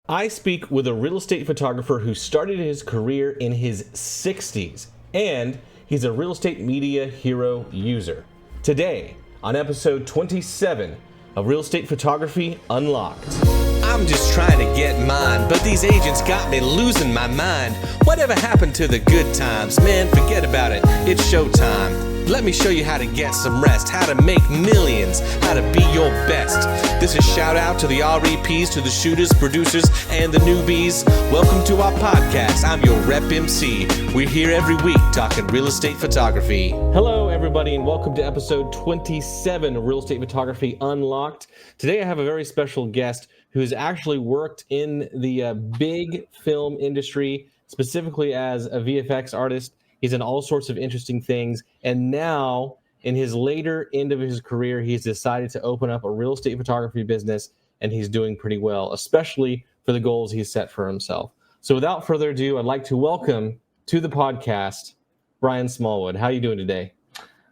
I speak with a real estate photographer who started his career in his 60s, and he's a real estate media hero user. Today, on episode 27 of Real Estate Photography Unlocked. I'm just trying to get mine, but these agents got me losing my mind. Whatever happened to the good times? Man, forget about it. It's showtime. Let me show you how to get some rest, how to make millions, how to be your best. This is shout out to the REPs, to the shooters, producers, and the newbies. Welcome to our podcast. I'm your rep MC. We're here every week talking real estate photography. Hello, everybody, and welcome to episode 27 of Real Estate Photography Unlocked. Today, I have a very special guest who has actually worked in the big film industry, specifically as a VFX artist. He's done all sorts of interesting things. And now, in his later end of his career, he's decided to open up a real estate photography business, and he's doing pretty well, especially for the goals he's set for himself. So without further ado, I'd like to welcome to the podcast, Brian Smallwood. How are you doing today?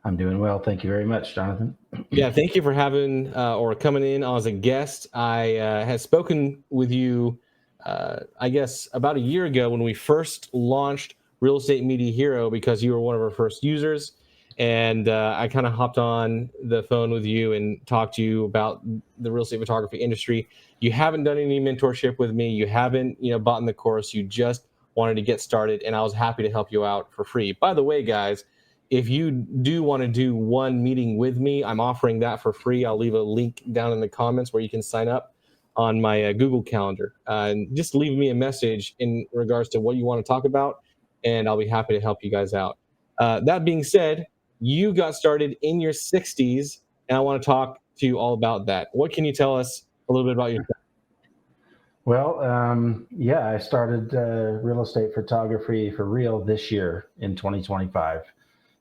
I'm doing well. Thank you very much, Jonathan. Yeah, thank you for having or coming in as a guest. I had spoken with you, I guess, about a year ago when we first launched Real Estate Media Hero, because you were one of our first users. And I kind of hopped on the phone with you and talked to you about the real estate photography industry. You haven't done any mentorship with me. You haven't, bought in the course. You just wanted to get started, and I was happy to help you out for free. By the way, guys, if you do want to do one meeting with me, I'm offering that for free. I'll leave a link down in the comments where you can sign up on my Google Calendar. And just leave me a message in regards to what you want to talk about, and I'll be happy to help you guys out. That being said, you got started in your 60s, and I want to talk to you all about that. What can you tell us a little bit about yourself? Well, I started real estate photography for real this year in 2025.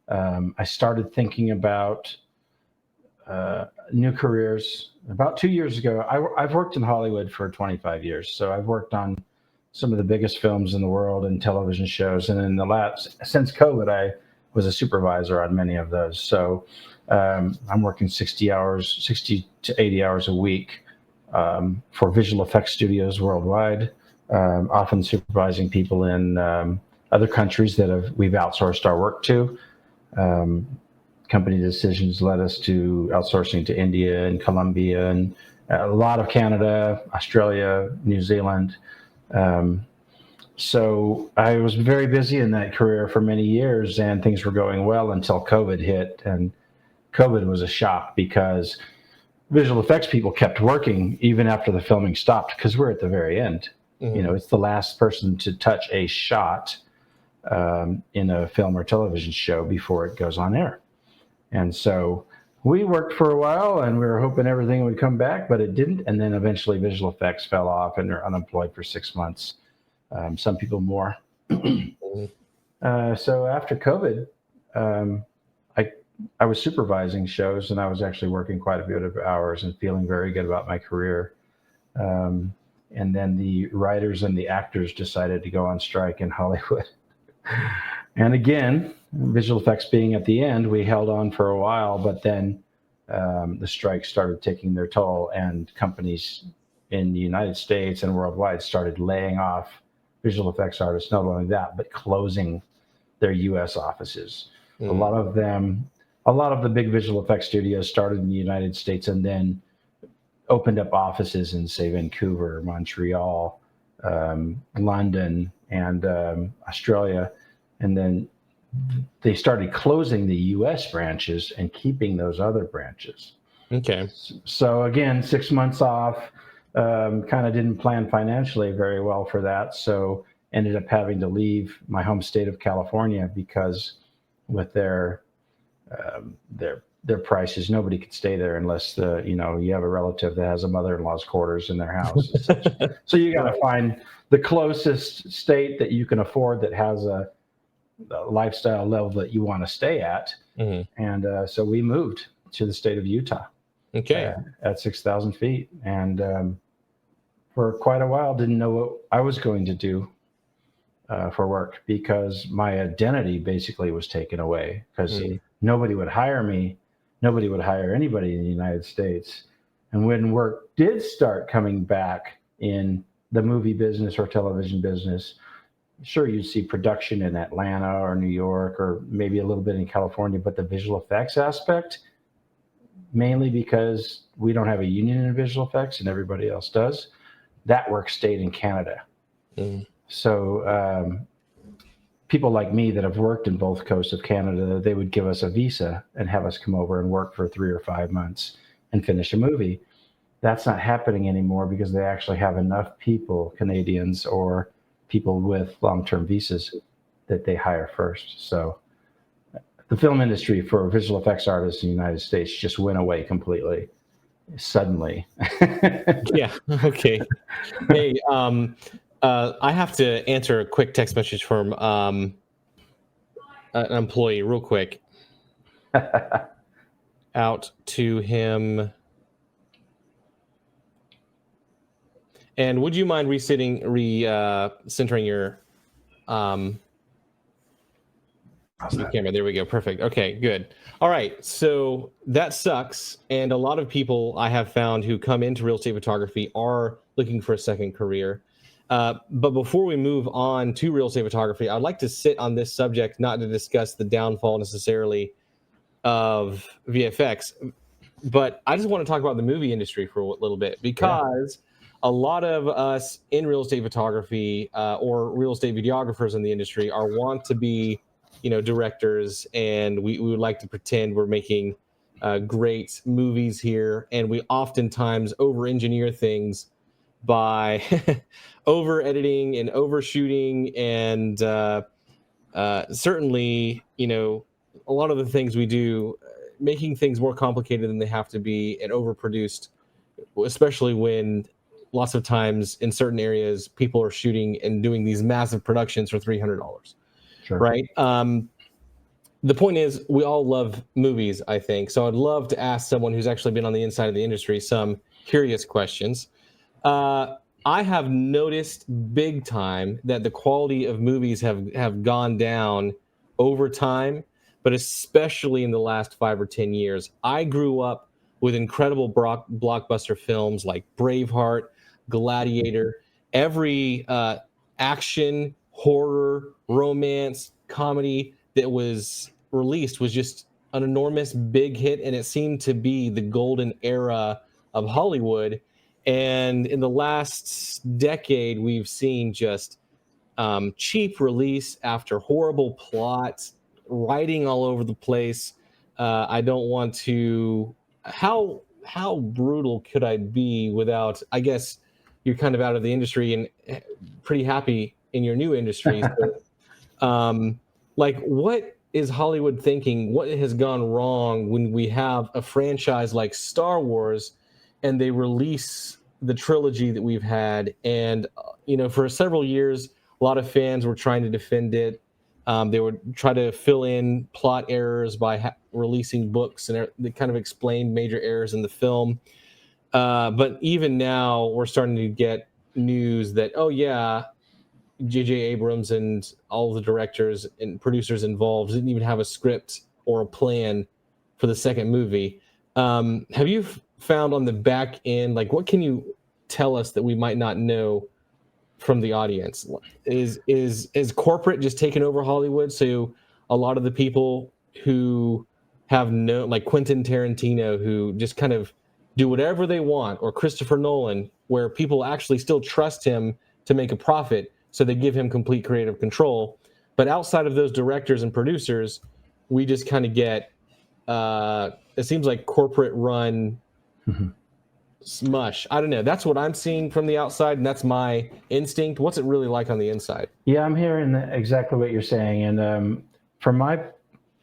I started thinking about new careers about 2 years ago. I've worked in Hollywood for 25 years, so I've worked on some of the biggest films in the world and television shows. And in since COVID, I was a supervisor on many of those. So I'm working 60 to 80 hours a week for visual effects studios worldwide, often supervising people in other countries that we've outsourced our work to. Company decisions led us to outsourcing to India and Colombia and a lot of Canada, Australia, New Zealand. So I was very busy in that career for many years, and things were going well until COVID hit. And COVID was a shock because visual effects people kept working even after the filming stopped, because we're at the very end. Mm-hmm. It's the last person to touch a shot in a film or television show before it goes on air. And so we worked for a while, and we were hoping everything would come back, but it didn't. And then eventually visual effects fell off, and they're unemployed for 6 months. Some people more. So after COVID, I was supervising shows, and I was actually working quite a bit of hours and feeling very good about my career. And then the writers and the actors decided to go on strike in Hollywood. And again, visual effects being at the end, we held on for a while, but then the strike started taking their toll, and companies in the United States and worldwide started laying off visual effects artists. Not only that, but closing their U.S. offices. A lot of the big visual effects studios started in the United States and then opened up offices in, say, Vancouver, Montreal, London, and Australia. And then they started closing the U.S. branches and keeping those other branches. Okay. So again, 6 months off, kind of didn't plan financially very well for that. So ended up having to leave my home state of California, because with their prices, nobody could stay there unless you have a relative that has a mother-in-law's quarters in their house. So you got to find the closest state that you can afford that has a lifestyle level that you want to stay at. Mm-hmm. And so we moved to the state of Utah. Okay. At 6,000 feet. And for quite a while, didn't know what I was going to do for work, because my identity basically was taken away, because nobody would hire me. Nobody would hire anybody in the United States. And when work did start coming back in the movie business or television business, sure, you'd see production in Atlanta or New York or maybe a little bit in California, but the visual effects aspect, mainly because we don't have a union in visual effects and everybody else does, that work stayed in Canada. Mm. So people like me that have worked in both coasts of Canada, they would give us a visa and have us come over and work for 3 or 5 months and finish a movie. That's not happening anymore because they actually have enough people, Canadians or people with long-term visas, that they hire first. So the film industry for visual effects artists in the United States just went away completely, suddenly. Yeah. Okay. Hey, I have to answer a quick text message from an employee real quick. Out to him. And would you mind centering your camera? There we go. Perfect. Okay, good. All right. So that sucks. And a lot of people I have found who come into real estate photography are looking for a second career. But before we move on to real estate photography, I'd like to sit on this subject, not to discuss the downfall necessarily of VFX, but I just want to talk about the movie industry for a little bit, because a lot of us in real estate photography or real estate videographers in the industry are want to be, directors, and we would like to pretend we're making great movies here, and we oftentimes over engineer things by over editing and overshooting, and certainly, a lot of the things we do, making things more complicated than they have to be and overproduced, especially when lots of times in certain areas people are shooting and doing these massive productions for $300. Sure. Right. The point is, we all love movies, I think. So I'd love to ask someone who's actually been on the inside of the industry some curious questions. I have noticed big time that the quality of movies have gone down over time, but especially in the last 5 or 10 years. I grew up with incredible blockbuster films like Braveheart, Gladiator, every action, horror, romance, comedy that was released was just an enormous big hit, and it seemed to be the golden era of Hollywood. And in the last decade, we've seen just cheap release after horrible plots, writing all over the place. I don't want to. How brutal could I be without? I guess you're kind of out of the industry and pretty happy in your new industry. So, what is Hollywood thinking? What has gone wrong when we have a franchise like Star Wars, and they release the trilogy that we've had? And for several years, a lot of fans were trying to defend it. They would try to fill in plot errors by releasing books, and they kind of explained major errors in the film. But even now, we're starting to get news that, oh yeah, J.J. Abrams and all the directors and producers involved didn't even have a script or a plan for the second movie. Have you found on the back end, what can you tell us that we might not know from the audience? Is corporate just taking over Hollywood? So a lot of the people who have no, like Quentin Tarantino, who just kind of do whatever they want, or Christopher Nolan, where people actually still trust him to make a profit, so they give him complete creative control. But outside of those directors and producers, we just kind of get, it seems like corporate run smush. I don't know. That's what I'm seeing from the outside, and that's my instinct. What's it really like on the inside? Yeah, I'm hearing exactly what you're saying. And from my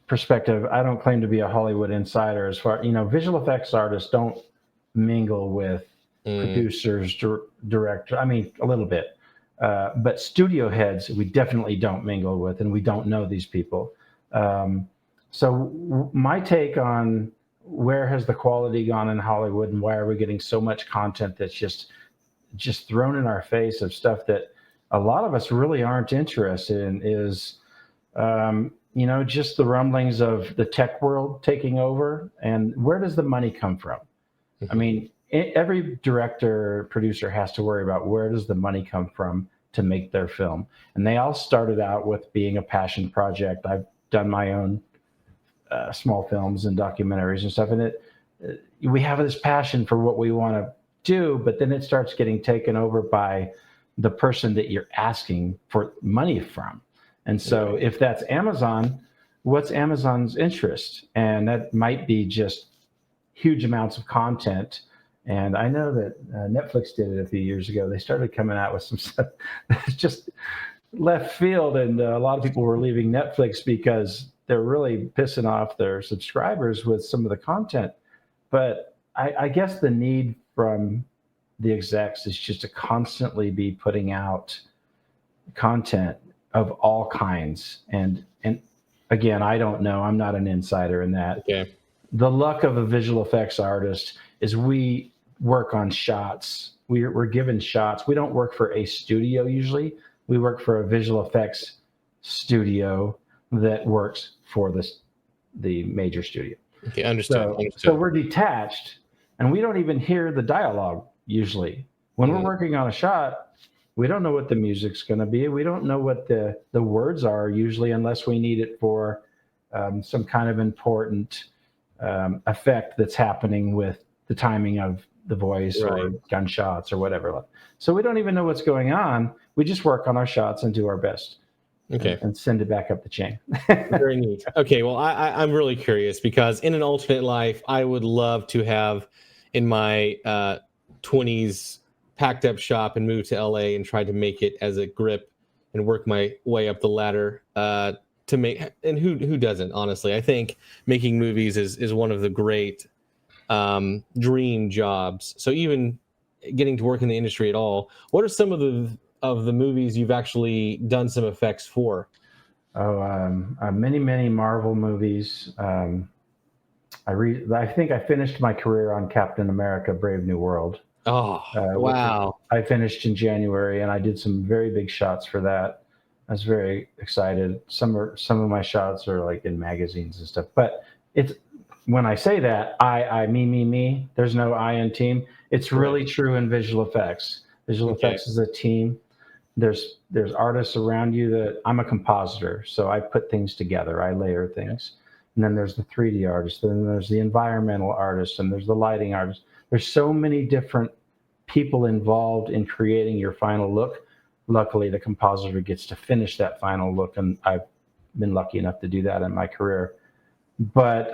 perspective, I don't claim to be a Hollywood insider. As far, visual effects artists don't mingle with producers, directors. I mean, a little bit. But studio heads, we definitely don't mingle with, and we don't know these people. So my take on where has the quality gone in Hollywood, and why are we getting so much content that's just thrown in our face of stuff that a lot of us really aren't interested in, is just the rumblings of the tech world taking over. And where does the money come from? I mean, every director, producer has to worry about where does the money come from to make their film. And they all started out with being a passion project. I've done my own small films and documentaries and stuff, and we have this passion for what we want to do, but then it starts getting taken over by the person that you're asking for money from. And so if that's Amazon, what's Amazon's interest? And that might be just huge amounts of content. And I know that Netflix did it a few years ago. They started coming out with some stuff that's just left field, and a lot of people were leaving Netflix because they're really pissing off their subscribers with some of the content. But I guess the need from the execs is just to constantly be putting out content of all kinds. And again, I don't know. I'm not an insider in that. Okay. The luck of a visual effects artist is we work on shots. We're given shots. We don't work for a studio usually. We work for a visual effects studio that works for the major studio. Okay, understood. So we're detached, and we don't even hear the dialogue usually. When we're working on a shot, we don't know what the music's going to be. We don't know what the words are usually, unless we need it for some kind of important effect that's happening with the timing of the voice or gunshots or whatever. So we don't even know what's going on. We just work on our shots and do our best. Okay. And send it back up the chain. Very neat. Okay, well, I'm really curious because in an alternate life, I would love to have in my 20s packed up shop and moved to LA and tried to make it as a grip and work my way up the ladder to make. And who doesn't, honestly? I think making movies is one of the great dream jobs. So even getting to work in the industry at all, what are some of the movies you've actually done some effects for? Many Marvel movies. I think I finished my career on Captain America: Brave New World. Oh, wow! I finished in January, and I did some very big shots for that. I was very excited. Some of my shots are like in magazines and stuff. But it's when I say that, I me. There's no I in team. It's really true in visual effects. Visual effects is a team. There's artists around you that I'm a compositor, so I put things together. I layer things. And then there's the 3D artist, then there's the environmental artist, and there's the lighting artist. There's so many different people involved in creating your final look. Luckily, the compositor gets to finish that final look, and I've been lucky enough to do that in my career. But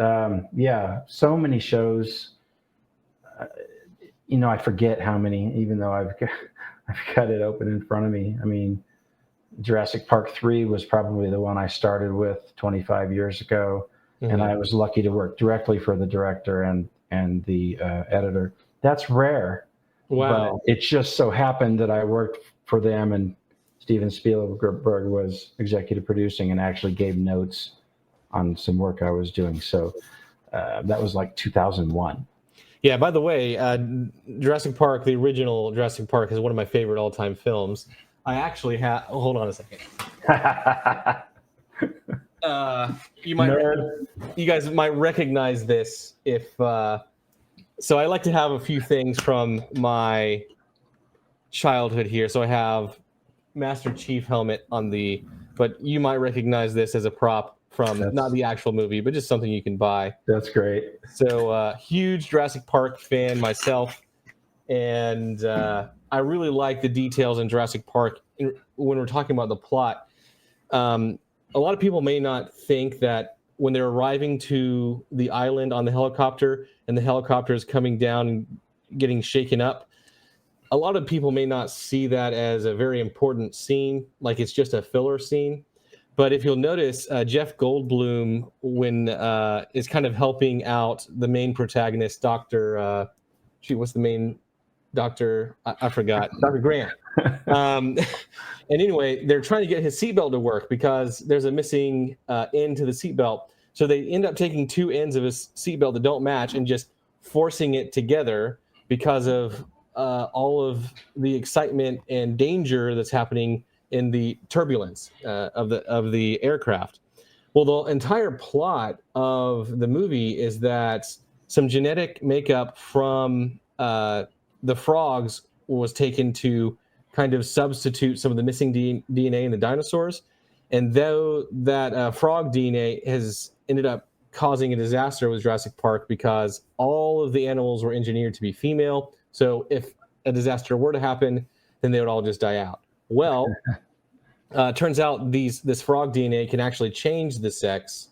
so many shows. I forget how many, even though I've got it open in front of me. I mean, Jurassic Park 3 was probably the one I started with 25 years ago. And I was lucky to work directly for the director and the editor. That's rare. Wow. But it just so happened that I worked for them, and Steven Spielberg was executive producing and actually gave notes on some work I was doing. So that was like 2001. Yeah, by the way, Jurassic Park, the original Jurassic Park, is one of my favorite all-time films. I actually have... hold on a second. You guys might recognize this if... so I like to have a few things from my childhood here. So I have Master Chief helmet on the... But you might recognize this as a prop from not the actual movie, but just something you can buy. That's great. So huge Jurassic Park fan myself. And I really like the details in Jurassic Park. When we're talking about the plot, a lot of people may not think that when they're arriving to the island on the helicopter and the helicopter is coming down and getting shaken up, a lot of people may not see that as a very important scene, like it's just a filler scene. But if you'll notice, Jeff Goldblum, when is kind of helping out the main protagonist, Dr. What's the main doctor? I forgot. Dr. Grant. And anyway, they're trying to get his seatbelt to work because there's a missing end to the seatbelt. So they end up taking two ends of his seatbelt that don't match and just forcing it together because of all of the excitement and danger that's happening in the turbulence of the aircraft. Well, the entire plot of the movie is that some genetic makeup from the frogs was taken to kind of substitute some of the missing DNA in the dinosaurs. And though that frog DNA has ended up causing a disaster with Jurassic Park because all of the animals were engineered to be female. So if a disaster were to happen, then they would all just die out. Well, turns out this frog DNA can actually change the sex.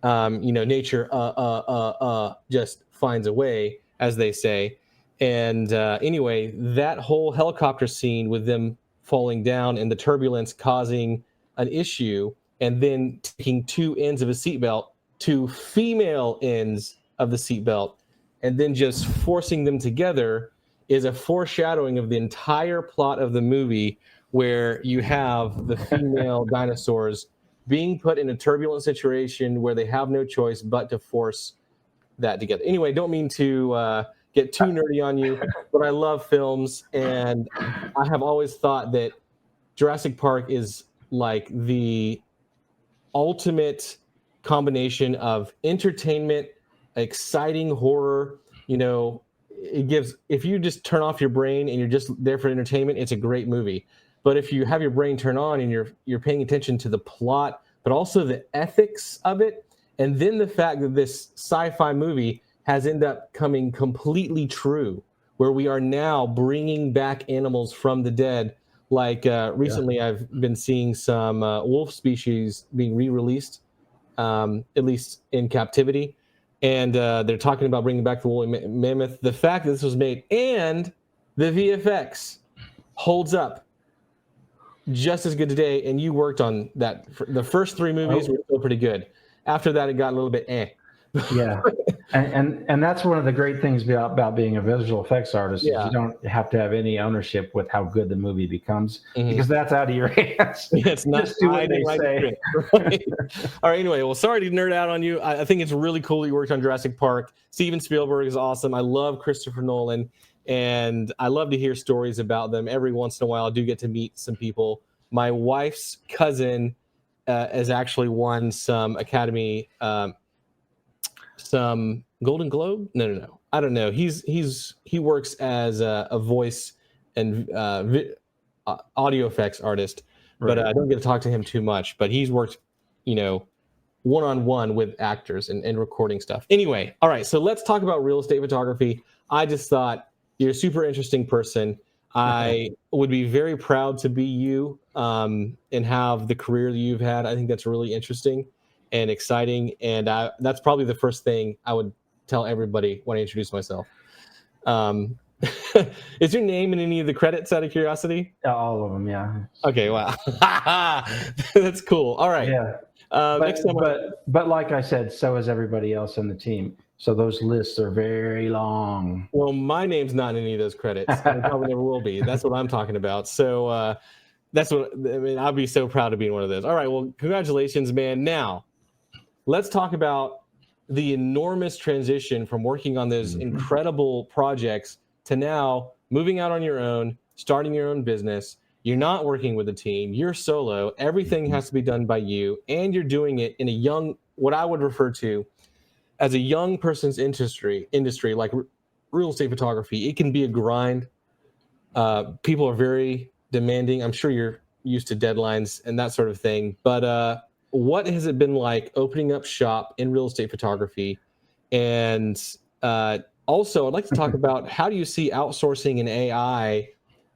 Nature just finds a way, as they say. And anyway, that whole helicopter scene with them falling down and the turbulence causing an issue, and then taking two ends of a seatbelt, two female ends of the seatbelt, and then just forcing them together is a foreshadowing of the entire plot of the movie, where you have the female dinosaurs being put in a turbulent situation where they have no choice but to force that together. Anyway, don't mean to get too nerdy on you, but I love films, and I have always thought that Jurassic Park is like the ultimate combination of entertainment, exciting horror. It gives, if you just turn off your brain and you're just there for entertainment, it's a great movie. But if you have your brain turn on and you're paying attention to the plot, but also the ethics of it, and then the fact that this sci-fi movie has ended up coming completely true, where we are now bringing back animals from the dead. Like recently, I've been seeing some wolf species being re-released, at least in captivity. And they're talking about bringing back the woolly mammoth. The fact that this was made and the VFX holds up just as good today. And you worked on that. The first three movies were still pretty good. After that, it got a little bit Yeah. And that's one of the great things about being a visual effects artist is you don't have to have any ownership with how good the movie becomes, because that's out of your hands. It's not. Just do what they say. Right. All right. Anyway, well, sorry to nerd out on you. I think it's really cool you worked on Jurassic Park. Steven Spielberg is awesome. I love Christopher Nolan, and I love to hear stories about them. Every once in a while, I do get to meet some people. My wife's cousin has actually won some Academy. Some Golden Globe? No. I don't know. He works as a voice and audio effects artist, but I don't get to talk to him too much. But he's worked, one-on-one with actors and recording stuff. Anyway, all right. So let's talk about real estate photography. I just thought you're a super interesting person. I would be very proud to be you and have the career that you've had. I think that's really interesting and exciting, and that's probably the first thing I would tell everybody when I introduce myself. Is your name in any of the credits, out of curiosity? All of them, yeah. Okay, wow. That's cool. All right. Yeah. But like I said, so is everybody else in the team. So those lists are very long. Well, my name's not in any of those credits. I probably never will be. That's what I'm talking about. So that's what I mean. I'll be so proud to be in one of those. All right. Well, congratulations, man. Now, let's talk about the enormous transition from working on those incredible projects to now moving out on your own, starting your own business. You're not working with a team. You're solo. Everything has to be done by you, and you're doing it in what I would refer to as a young person's industry like real estate photography. It can be a grind. People are very demanding. I'm sure you're used to deadlines and that sort of thing, but what has it been like opening up shop in real estate photography? And also, I'd like to talk about, how do you see outsourcing and AI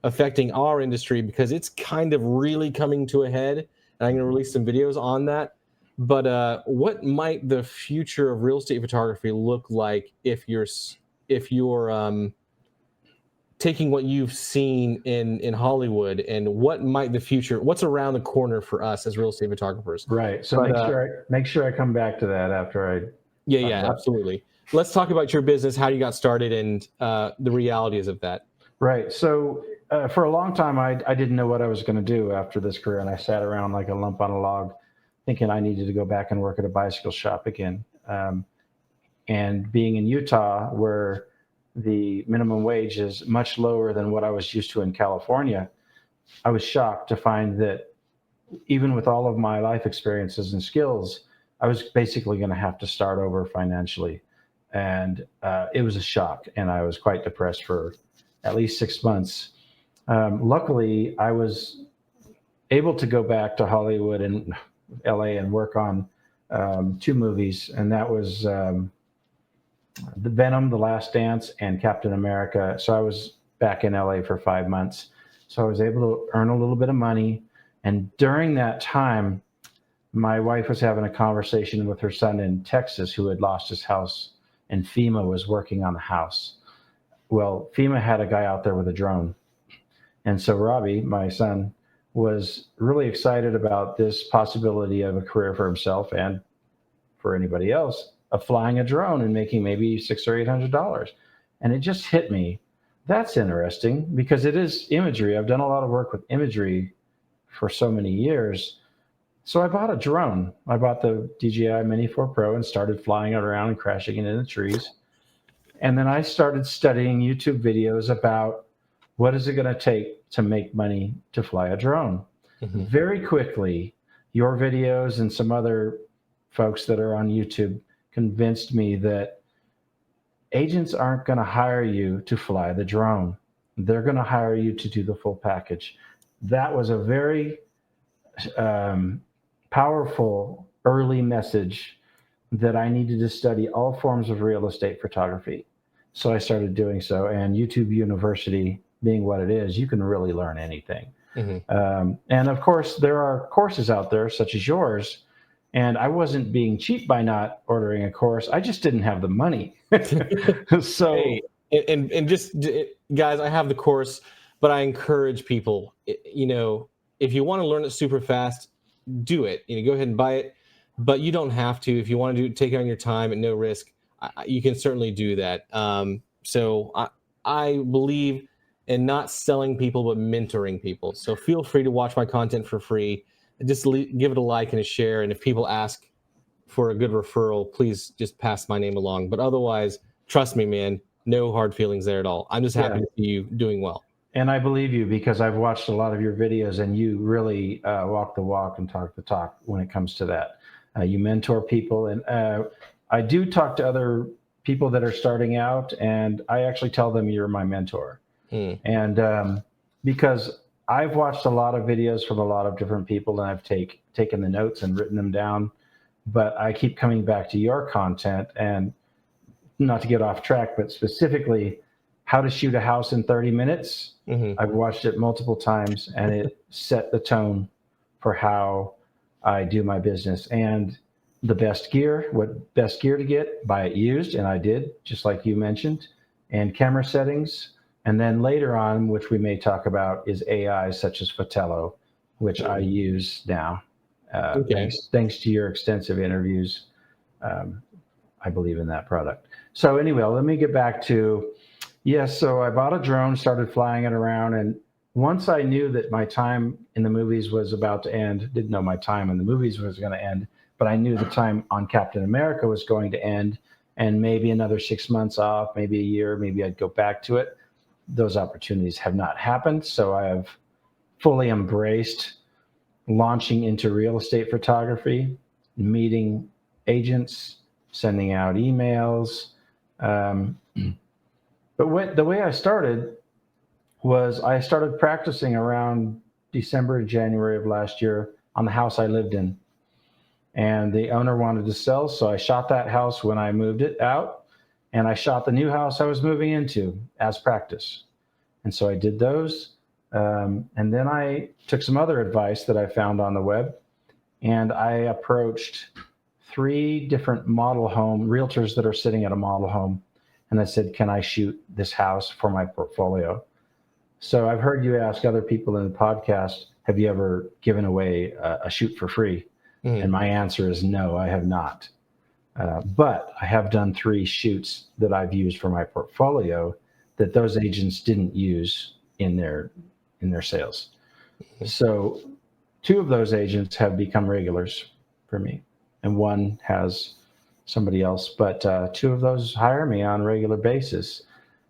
affecting our industry? Because it's kind of really coming to a head, and I'm going to release some videos on that. But what might the future of real estate photography look like if you're taking what you've seen in Hollywood, and what's around the corner for us as real estate photographers? Right. So make sure I come back to that after I. Yeah, absolutely. Let's talk about your business, how you got started, and the realities of that. Right. So for a long time, I didn't know what I was going to do after this career, and I sat around like a lump on a log, thinking I needed to go back and work at a bicycle shop again. And being in Utah, where the minimum wage is much lower than what I was used to in California, I was shocked to find that even with all of my life experiences and skills, I was basically going to have to start over financially. and it was a shock, and I was quite depressed for at least 6 months. Luckily, I was able to go back to Hollywood and LA and work on two movies, and that was the Venom, The Last Dance, and Captain America. So I was back in LA for 5 months. So I was able to earn a little bit of money. And during that time, my wife was having a conversation with her son in Texas who had lost his house, and FEMA was working on the house. Well, FEMA had a guy out there with a drone. And so Robbie, my son, was really excited about this possibility of a career for himself and for anybody else of flying a drone and making maybe $600 or $800. And it just hit me. That's interesting because it is imagery. I've done a lot of work with imagery for so many years. So I bought a drone. I bought the DJI Mini 4 Pro and started flying it around and crashing it in the trees. And then I started studying YouTube videos about what is it going to take to make money to fly a drone. Mm-hmm. Very quickly, your videos and some other folks that are on YouTube convinced me that agents aren't going to hire you to fly the drone. They're going to hire you to do the full package. That was a very powerful early message that I needed to study all forms of real estate photography. So I started doing so, and YouTube University being what it is, you can really learn anything. Mm-hmm. And of course, there are courses out there such as yours. And I wasn't being cheap by not ordering a course. I just didn't have the money. So, hey, and just guys, I have the course, but I encourage people, if you want to learn it super fast, do it. Go ahead and buy it, but you don't have to. If you want to take it on your time at no risk, you can certainly do that. So I believe in not selling people, but mentoring people. So feel free to watch my content for free. Just give it a like and a share. And if people ask for a good referral, please just pass my name along. But otherwise, trust me, man, no hard feelings there at all. I'm just happy to see you doing well. And I believe you because I've watched a lot of your videos and you really walk the walk and talk the talk when it comes to that. You mentor people. And I do talk to other people that are starting out, and I actually tell them you're my mentor. And because I've watched a lot of videos from a lot of different people, and I've taken the notes and written them down, but I keep coming back to your content, and not to get off track, but specifically how to shoot a house in 30 minutes. Mm-hmm. I've watched it multiple times, and it set the tone for how I do my business. And the best gear, what best gear to get, buy it used, and I did, just like you mentioned, and camera settings. And then later on, which we may talk about, is AI such as Fotello, which I use now. Thanks to your extensive interviews, I believe in that product. So anyway, let me get back to, so I bought a drone, started flying it around. And once I knew that my time in the movies was about to end, didn't know my time in the movies was going to end, but I knew the time on Captain America was going to end, and maybe another 6 months off, maybe a year, maybe I'd go back to it. Those opportunities have not happened. So I have fully embraced launching into real estate photography, meeting agents, sending out emails. But the way I started was I started practicing around December and January of last year on the house I lived in. And the owner wanted to sell, so I shot that house when I moved it out. And I shot the new house I was moving into as practice. And so I did those. And then I took some other advice that I found on the web. And I approached 3 different model home realtors that are sitting at a model home. And I said, can I shoot this house for my portfolio? So I've heard you ask other people in the podcast, have you ever given away a shoot for free? Mm. And my answer is no, I have not. But I have done 3 shoots that I've used for my portfolio that those agents didn't use in their sales. Mm-hmm. So 2 of those agents have become regulars for me, and 1 has somebody else. But 2 of those hire me on a regular basis.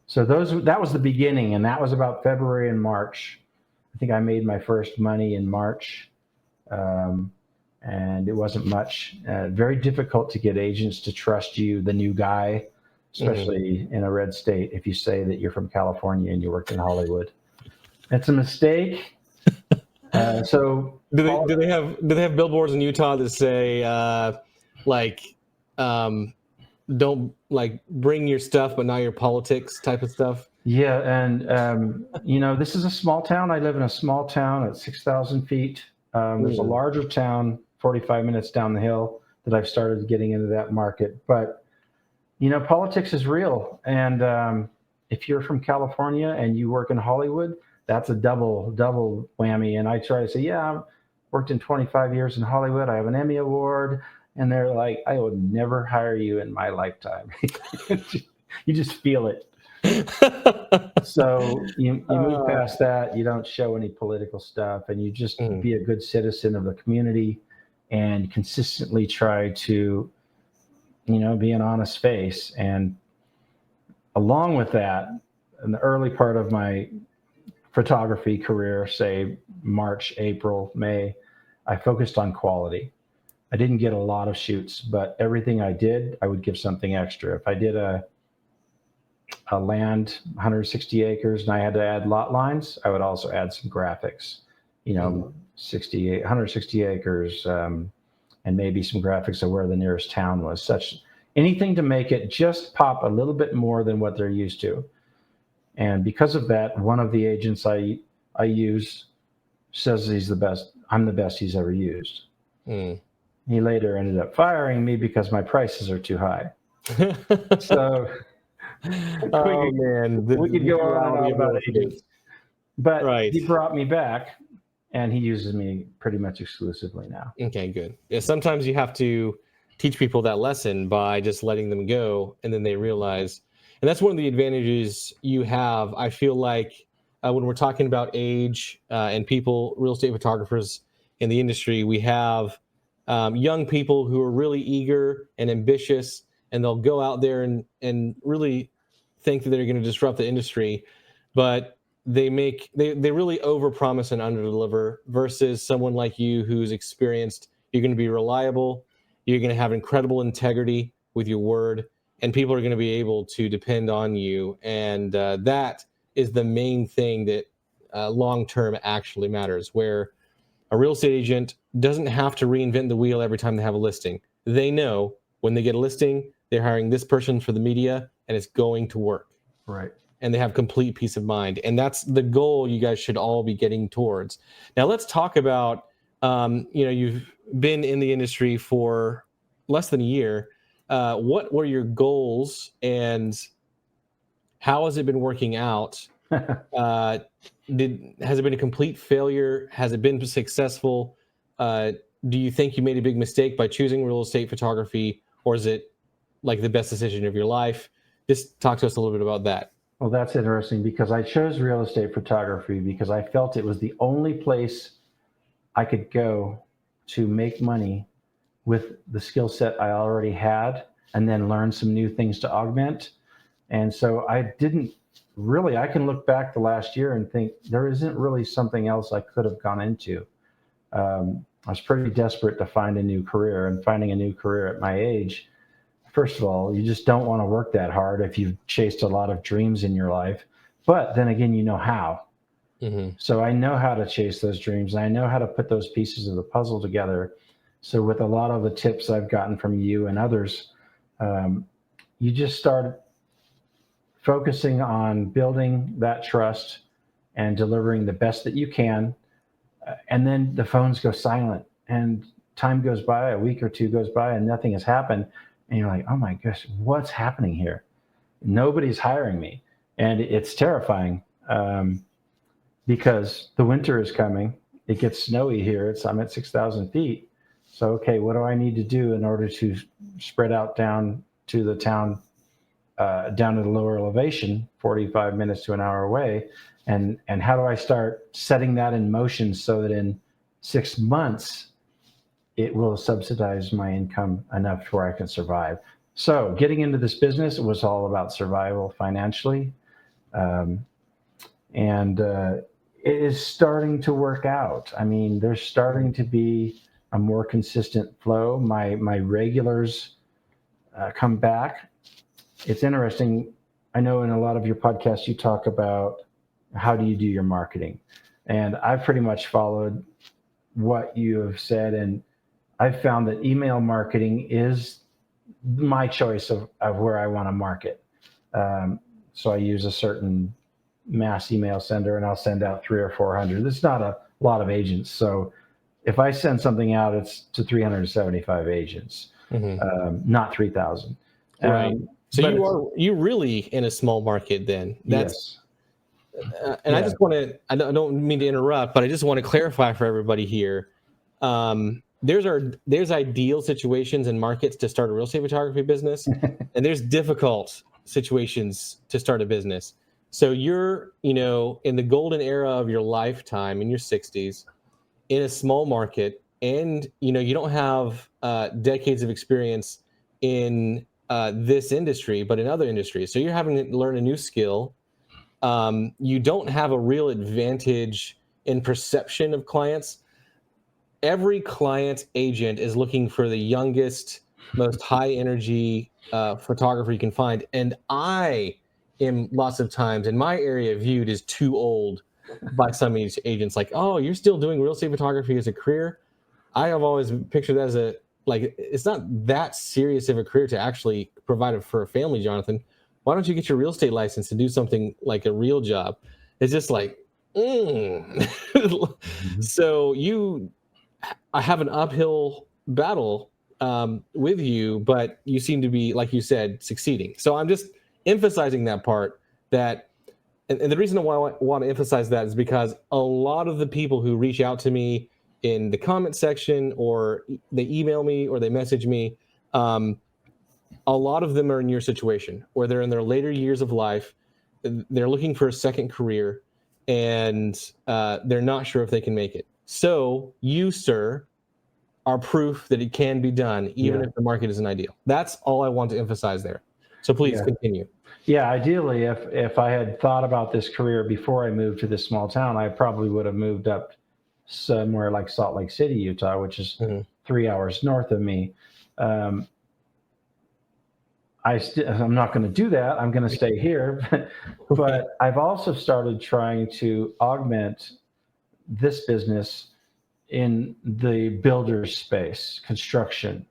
So that was the beginning, and that was about February and March. I think I made my first money in March. And it wasn't much. Very difficult to get agents to trust you, the new guy, especially in a red state, if you say that you're from California and you worked in Hollywood. It's a mistake. So do they have billboards in Utah that say like don't like bring your stuff but not your politics type of stuff? Yeah, and this is a small town. I live in a small town at 6,000 feet. There's a larger town 45 minutes down the hill that I've started getting into that market. But politics is real, and if you're from California and you work in Hollywood, that's a double whammy. And I try to say, yeah, I've worked in 25 years in Hollywood. I have an Emmy Award. And they're like, I would never hire you in my lifetime. You just feel it. So you move past that. You don't show any political stuff, and you just be a good citizen of the community and consistently try to, be an honest face. And along with that, in the early part of my photography career, say March, April, May, I focused on quality. I didn't get a lot of shoots, but everything I did, I would give something extra. If I did a land 160 acres and I had to add lot lines, I would also add some graphics, 160 acres, and maybe some graphics of where the nearest town was. Anything to make it just pop a little bit more than what they're used to. And because of that, one of the agents I use says he's the best. I'm the best he's ever used. He later ended up firing me because my prices are too high. So we could go on and on about agents. But he brought me back, and he uses me pretty much exclusively now. Okay, good. Yeah, sometimes you have to teach people that lesson by just letting them go, and then they realize. And that's one of the advantages you have. I feel like when we're talking about age and people, real estate photographers in the industry, we have young people who are really eager and ambitious, and they'll go out there and really think that they're going to disrupt the industry, but they really overpromise and underdeliver versus someone like you who's experienced. You're going to be reliable. You're going to have incredible integrity with your word, and people are going to be able to depend on you. And that is the main thing that long-term actually matters, where a real estate agent doesn't have to reinvent the wheel every time they have a listing. They know when they get a listing, they're hiring this person for the media, and it's going to work. Right. And they have complete peace of mind. And that's the goal you guys should all be getting towards. Now, let's talk about, you've been in the industry for less than a year. What were your goals, and how has it been working out? Has it been a complete failure? Has it been successful? Do you think you made a big mistake by choosing real estate photography, or is it like the best decision of your life? Just talk to us a little bit about that. Well, that's interesting, because I chose real estate photography because I felt it was the only place I could go to make money with the skill set I already had, and then learn some new things to augment. And so I can look back the last year and think there isn't really something else I could have gone into. I was pretty desperate to find a new career, and finding a new career at my age, first of all, you just don't want to work that hard if you've chased a lot of dreams in your life. But then again, you know how. Mm-hmm. So I know how to chase those dreams, and I know how to put those pieces of the puzzle together. So with a lot of the tips I've gotten from you and others, you just start focusing on building that trust and delivering the best that you can. And then the phones go silent, and time goes by, a week or two goes by, and nothing has happened. And you're like, oh my gosh, what's happening here? Nobody's hiring me. And it's terrifying because the winter is coming. It gets snowy here. I'm at 6,000 feet. So, okay, what do I need to do in order to spread out down to the town, down to the lower elevation, 45 minutes to an hour away? And how do I start setting that in motion so that in 6 months, it will subsidize my income enough to where I can survive? So getting into this business was all about survival financially. And it is starting to work out. I mean, there's starting to be a more consistent flow. My regulars come back. it's interesting. I know in a lot of your podcasts, you talk about how do you do your marketing? And I've pretty much followed what you have said. And I've found that email marketing is my choice of where I want to market. So I use a certain mass email sender and I'll send out 300 or 400. It's not a lot of agents. So if I send something out, it's to 375 agents, not 3,000. Right. So you really in a small market then. Yes. And I just want to, I don't mean to interrupt, but I just want to clarify for everybody here. There's ideal situations and markets to start a real estate photography business, and there's difficult situations to start a business. So you're, in the golden era of your lifetime in your 60s in a small market, and, you don't have decades of experience in this industry, but in other industries. So you're having to learn a new skill. You don't have a real advantage in perception of clients. Every client agent is looking for the youngest, most high energy photographer you can find. And I am lots of times in my area viewed as too old by some of these agents. Like, oh, you're still doing real estate photography as a career? I have always pictured that as it's not that serious of a career to actually provide it for a family, Jonathan. Why don't you get your real estate license to do something like a real job? It's just like, So I have an uphill battle with you, but you seem to be, like you said, succeeding. So I'm just emphasizing that part and the reason why I want to emphasize that is because a lot of the people who reach out to me in the comment section, or they email me or they message me, a lot of them are in your situation where they're in their later years of life. They're looking for a second career, and they're not sure if they can make it. So you, sir, are proof that it can be done, even if the market isn't ideal. That's all I want to emphasize there. So please continue. Yeah, ideally, if I had thought about this career before I moved to this small town, I probably would have moved up somewhere like Salt Lake City, Utah, which is 3 hours north of me. I'm not going to do that. I'm going to stay here. But I've also started trying to augment this business in the builder's space, construction.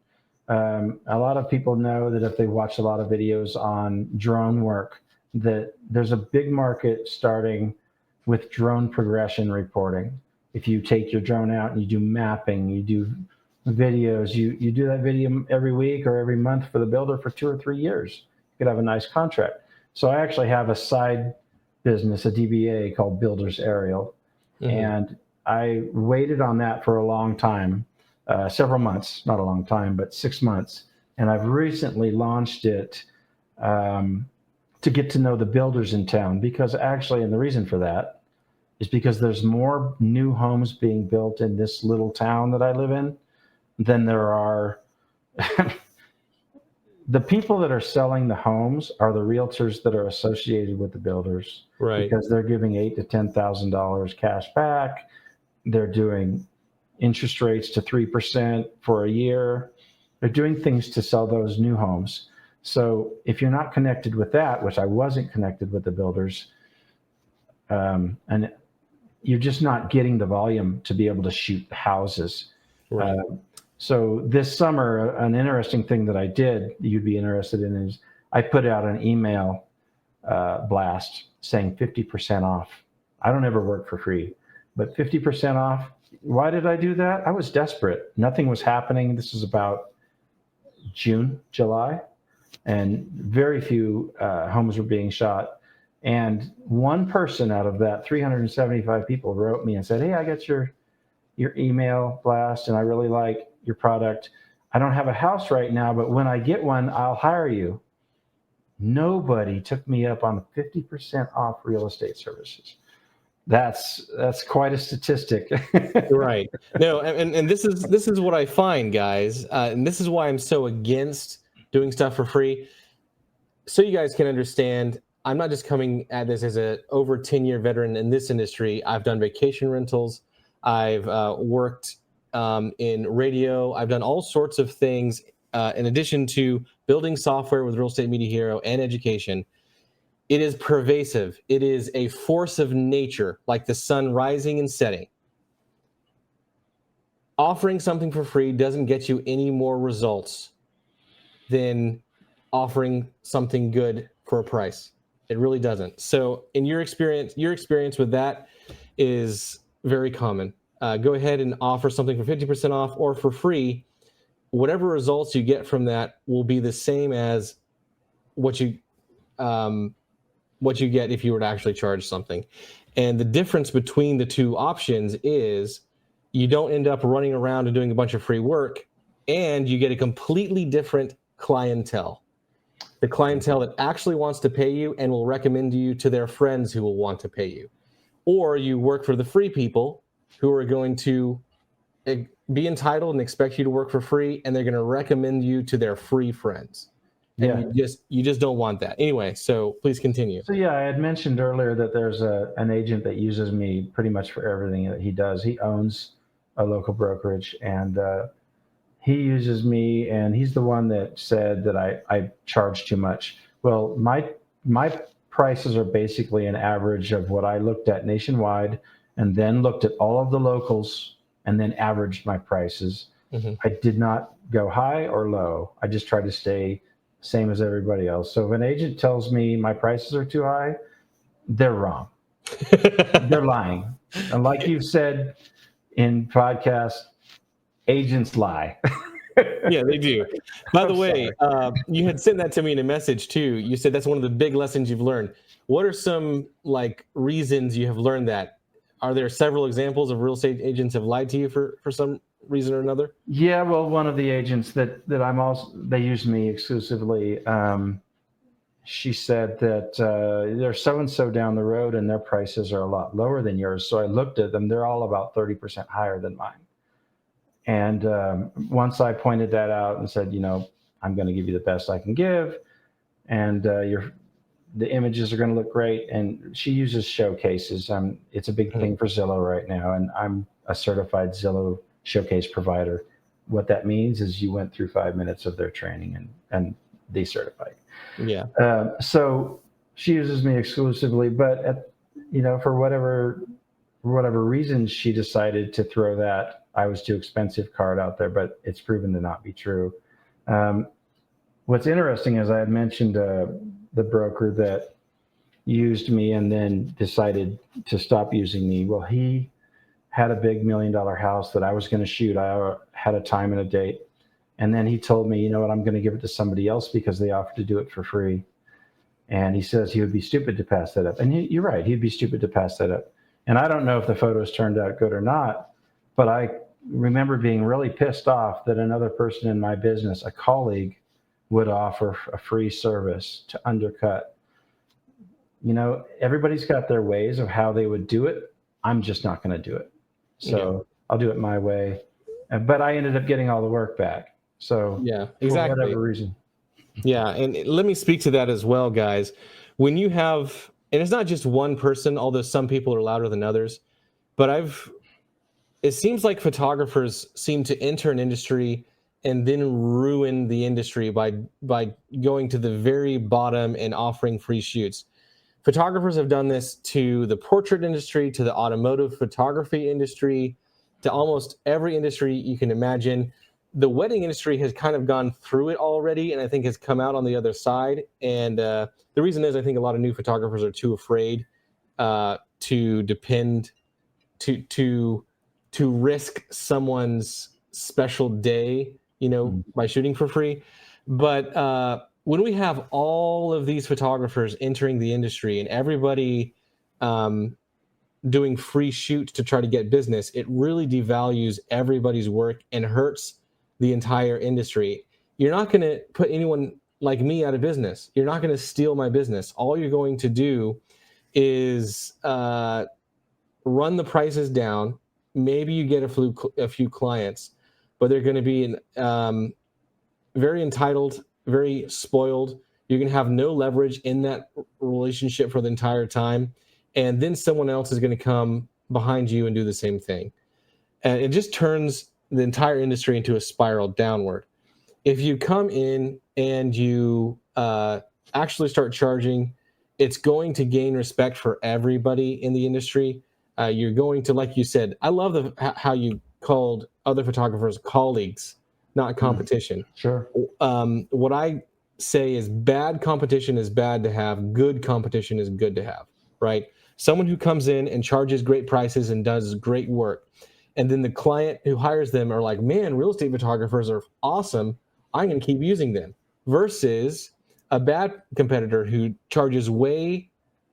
A lot of people know that if they watch a lot of videos on drone work, that there's a big market starting with drone progression reporting. If you take your drone out and you do mapping, you do videos, you do that video every week or every month for the builder for 2 or 3 years, you could have a nice contract. So I actually have a side business, a DBA called Builders Aerial. And I waited on that for a long time, several months, not a long time, but 6 months. And I've recently launched it to get to know the builders in town, because actually, and the reason for that is because there's more new homes being built in this little town that I live in than there are. The people that are selling the homes are the realtors that are associated with the builders, right? Because they're giving $8,000 to $10,000 cash back. They're doing interest rates to 3% for a year. They're doing things to sell those new homes. So if you're not connected with that, which I wasn't connected with the builders, and you're just not getting the volume to be able to shoot the houses. Right. So this summer, an interesting thing that I did, you'd be interested in, is I put out an email blast saying 50% off. I don't ever work for free, but 50% off. Why did I do that? I was desperate. Nothing was happening. This is about June, July, and very few homes were being shot. And one person out of that 375 people wrote me and said, "Hey, I got your email blast, and I really like your product. I don't have a house right now, but when I get one, I'll hire you." Nobody took me up on the 50% off real estate services. That's quite a statistic. Right. No, and this is what I find, guys, and this is why I'm so against doing stuff for free. So you guys can understand, I'm not just coming at this as a over 10-year veteran in this industry. I've done vacation rentals. I've worked in radio. I've done all sorts of things in addition to building software with Real Estate Media Hero and education, it is pervasive. It is a force of nature, like the sun rising and setting. Offering something for free doesn't get you any more results than offering something good for a price. It really doesn't. So in your experience with that is very common. Go ahead and offer something for 50% off or for free. Whatever results you get from that will be the same as what you get if you were to actually charge something. And the difference between the two options is you don't end up running around and doing a bunch of free work, and you get a completely different clientele. The clientele that actually wants to pay you and will recommend you to their friends who will want to pay you. Or you work for the free people who are going to be entitled and expect you to work for free, and they're going to recommend you to their free friends. And you just don't want that. Anyway, so please continue. So yeah, I had mentioned earlier that there's an agent that uses me pretty much for everything that he does. He owns a local brokerage, and he uses me, and he's the one that said that I charge too much. Well, my prices are basically an average of what I looked at nationwide, and then looked at all of the locals, and then averaged my prices. Mm-hmm. I did not go high or low. I just tried to stay same as everybody else. So if an agent tells me my prices are too high, they're wrong. They're lying. And like you've said in podcasts, agents lie. Yeah, they do. By the way, you had sent that to me in a message too. You said that's one of the big lessons you've learned. What are some reasons you have learned that? Are there several examples of real estate agents have lied to you for some reason or another? Yeah, well, one of the agents that they use me exclusively. She said that they're so-and-so down the road and their prices are a lot lower than yours. So I looked at them. They're all about 30% higher than mine. And once I pointed that out and said, I'm going to give you the best I can give, and the images are going to look great. And she uses showcases. It's a big thing for Zillow right now, and I'm a certified Zillow showcase provider. What that means is you went through 5 minutes of their training and decertified. Yeah. So she uses me exclusively, but for whatever reason, she decided to throw that I was too expensive card out there, but it's proven to not be true. What's interesting is I had mentioned the broker that used me and then decided to stop using me. Well, he had a big $1 million house that I was going to shoot. I had a time and a date. And then he told me, you know what, I'm going to give it to somebody else because they offered to do it for free. And he says he would be stupid to pass that up. And you're right, he'd be stupid to pass that up. And I don't know if the photos turned out good or not, but I remember being really pissed off that another person in my business, a colleague, would offer a free service to undercut. Everybody's got their ways of how they would do it. I'm just not going to do it. So I'll do it my way. But I ended up getting all the work back. So yeah, exactly. For whatever reason. Yeah. And let me speak to that as well, guys. When you have, and it's not just one person, although some people are louder than others, but it seems like photographers seem to enter an industry and then ruin the industry by going to the very bottom and offering free shoots. Photographers have done this to the portrait industry, to the automotive photography industry, to almost every industry you can imagine. The wedding industry has kind of gone through it already, and I think has come out on the other side. And the reason is I think a lot of new photographers are too afraid to depend to risk someone's special day, by shooting for free. But when we have all of these photographers entering the industry and everybody doing free shoots to try to get business, it really devalues everybody's work and hurts the entire industry. You're not going to put anyone like me out of business. You're not going to steal my business. All you're going to do is run the prices down. Maybe you get a few clients, but they're going to be very entitled, very spoiled. You're going to have no leverage in that relationship for the entire time. And then someone else is going to come behind you and do the same thing. And it just turns the entire industry into a spiral downward. If you come in and you actually start charging, it's going to gain respect for everybody in the industry. You're going to, like you said, I love how you called other photographers colleagues, not competition. Sure. What I say is bad competition is bad to have, good competition is good to have, right? Someone who comes in and charges great prices and does great work, and then the client who hires them are like, man, real estate photographers are awesome, I'm going to keep using them, versus a bad competitor who charges way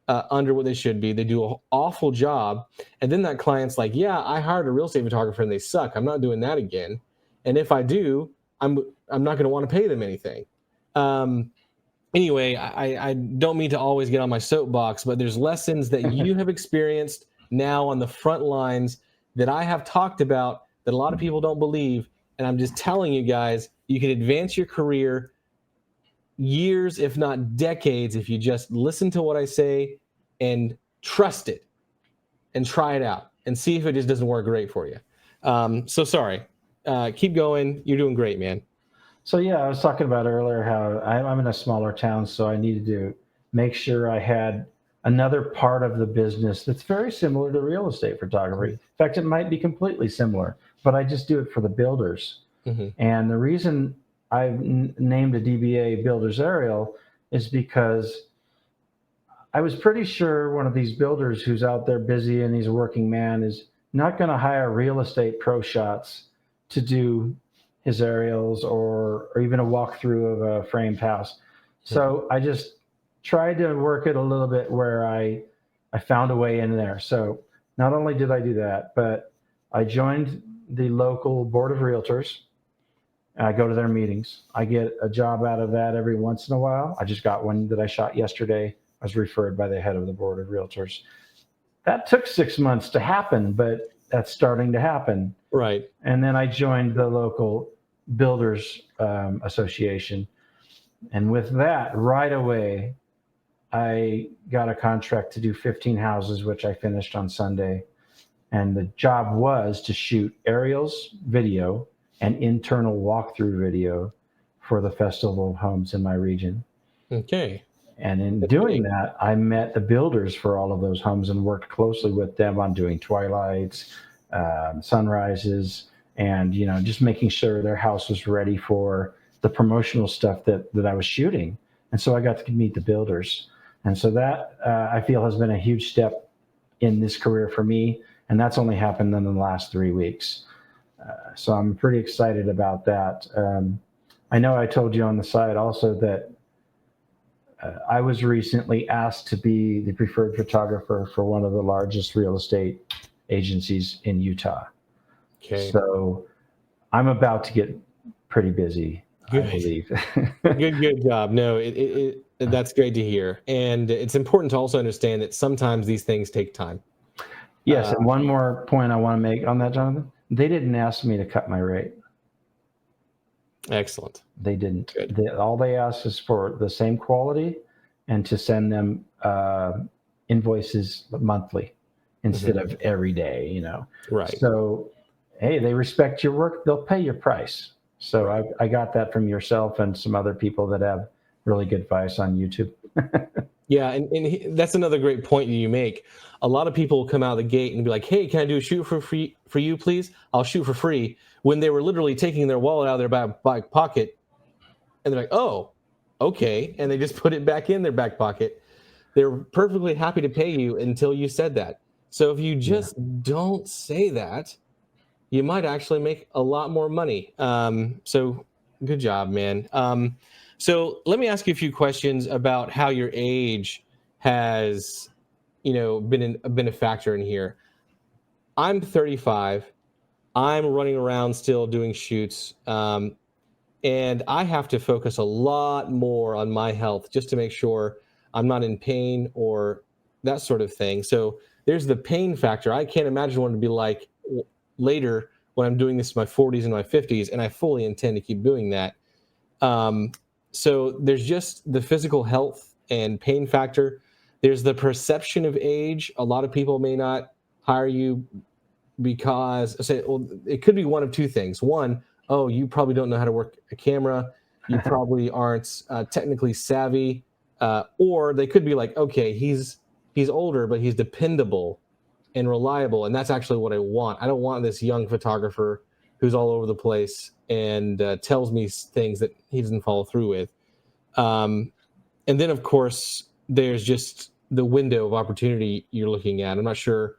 under what they should be. They do an awful job, and then that client's like, yeah, I hired a real estate photographer and they suck, I'm not doing that again, and if I do, I'm not going to want to pay them anything. Anyway, I don't mean to always get on my soapbox, but there's lessons that you have experienced now on the front lines that I have talked about that a lot of people don't believe. And I'm just telling you guys, you can advance your career years, if not decades, if you just listen to what I say and trust it and try it out and see if it just doesn't work great for you. So sorry. Keep going. You're doing great, man. So yeah, I was talking about earlier how I'm in a smaller town, so I needed to make sure I had another part of the business that's very similar to real estate photography. In fact, it might be completely similar, but I just do it for the builders. Mm-hmm. And the reason I've named a DBA Builder's Aerial is because I was pretty sure one of these builders who's out there busy and he's a working man is not going to hire real estate pro shots to do his aerials or even a walkthrough of a framed house. So I just tried to work it a little bit where I found a way in there. So not only did I do that, but I joined the local board of realtors. I go to their meetings. I get a job out of that every once in a while. I just got one that I shot yesterday. I was referred by the head of the board of realtors. That took 6 months to happen, but that's starting to happen. Right. And then I joined the local builders association. And with that, right away, I got a contract to do 15 houses, which I finished on Sunday. And the job was to shoot aerials video and internal walkthrough video for the Festival of Homes in my region. Okay. And in doing that, I met the builders for all of those homes and worked closely with them on doing twilights, sunrises, and just making sure their house was ready for the promotional stuff that I was shooting. And so I got to meet the builders. And so that I feel has been a huge step in this career for me. And that's only happened in the last 3 weeks. So I'm pretty excited about that. I know I told you on the side also that I was recently asked to be the preferred photographer for one of the largest real estate agencies in Utah. Okay. So I'm about to get pretty busy, I believe. Good job. No, that's great to hear. And it's important to also understand that sometimes these things take time. Yes. And one more point I want to make on that, Jonathan. They didn't ask me to cut my rate. Excellent. They didn't. All they asked is for the same quality and to send them invoices monthly instead of every day, Right. So, hey, they respect your work. They'll pay your price. So I got that from yourself and some other people that have really good advice on YouTube. Yeah, and that's another great point you make. A lot of people come out of the gate and be like, hey, can I do a shoot for free for you, please? I'll shoot for free. When they were literally taking their wallet out of their back pocket, and they're like, oh, okay. And they just put it back in their back pocket. They're perfectly happy to pay you until you said that. So if you just don't say that, you might actually make a lot more money. So good job, man. So let me ask you a few questions about how your age has, been a factor in here. I'm 35. I'm running around still doing shoots. And I have to focus a lot more on my health just to make sure I'm not in pain or that sort of thing. So there's the pain factor. I can't imagine what it'd be like later when I'm doing this in my 40s and my 50s, and I fully intend to keep doing that. So there's just the physical health and pain factor. There's the perception of age. A lot of people may not hire you because it could be one of two things. One, oh, you probably don't know how to work a camera. you probably aren't technically savvy, or they could be like, okay, he's older, but he's dependable and reliable, and that's actually what I want. I don't want this young photographer who's all over the place and tells me things that he doesn't follow through with. And then, of course, there's just the window of opportunity you're looking at. I'm not sure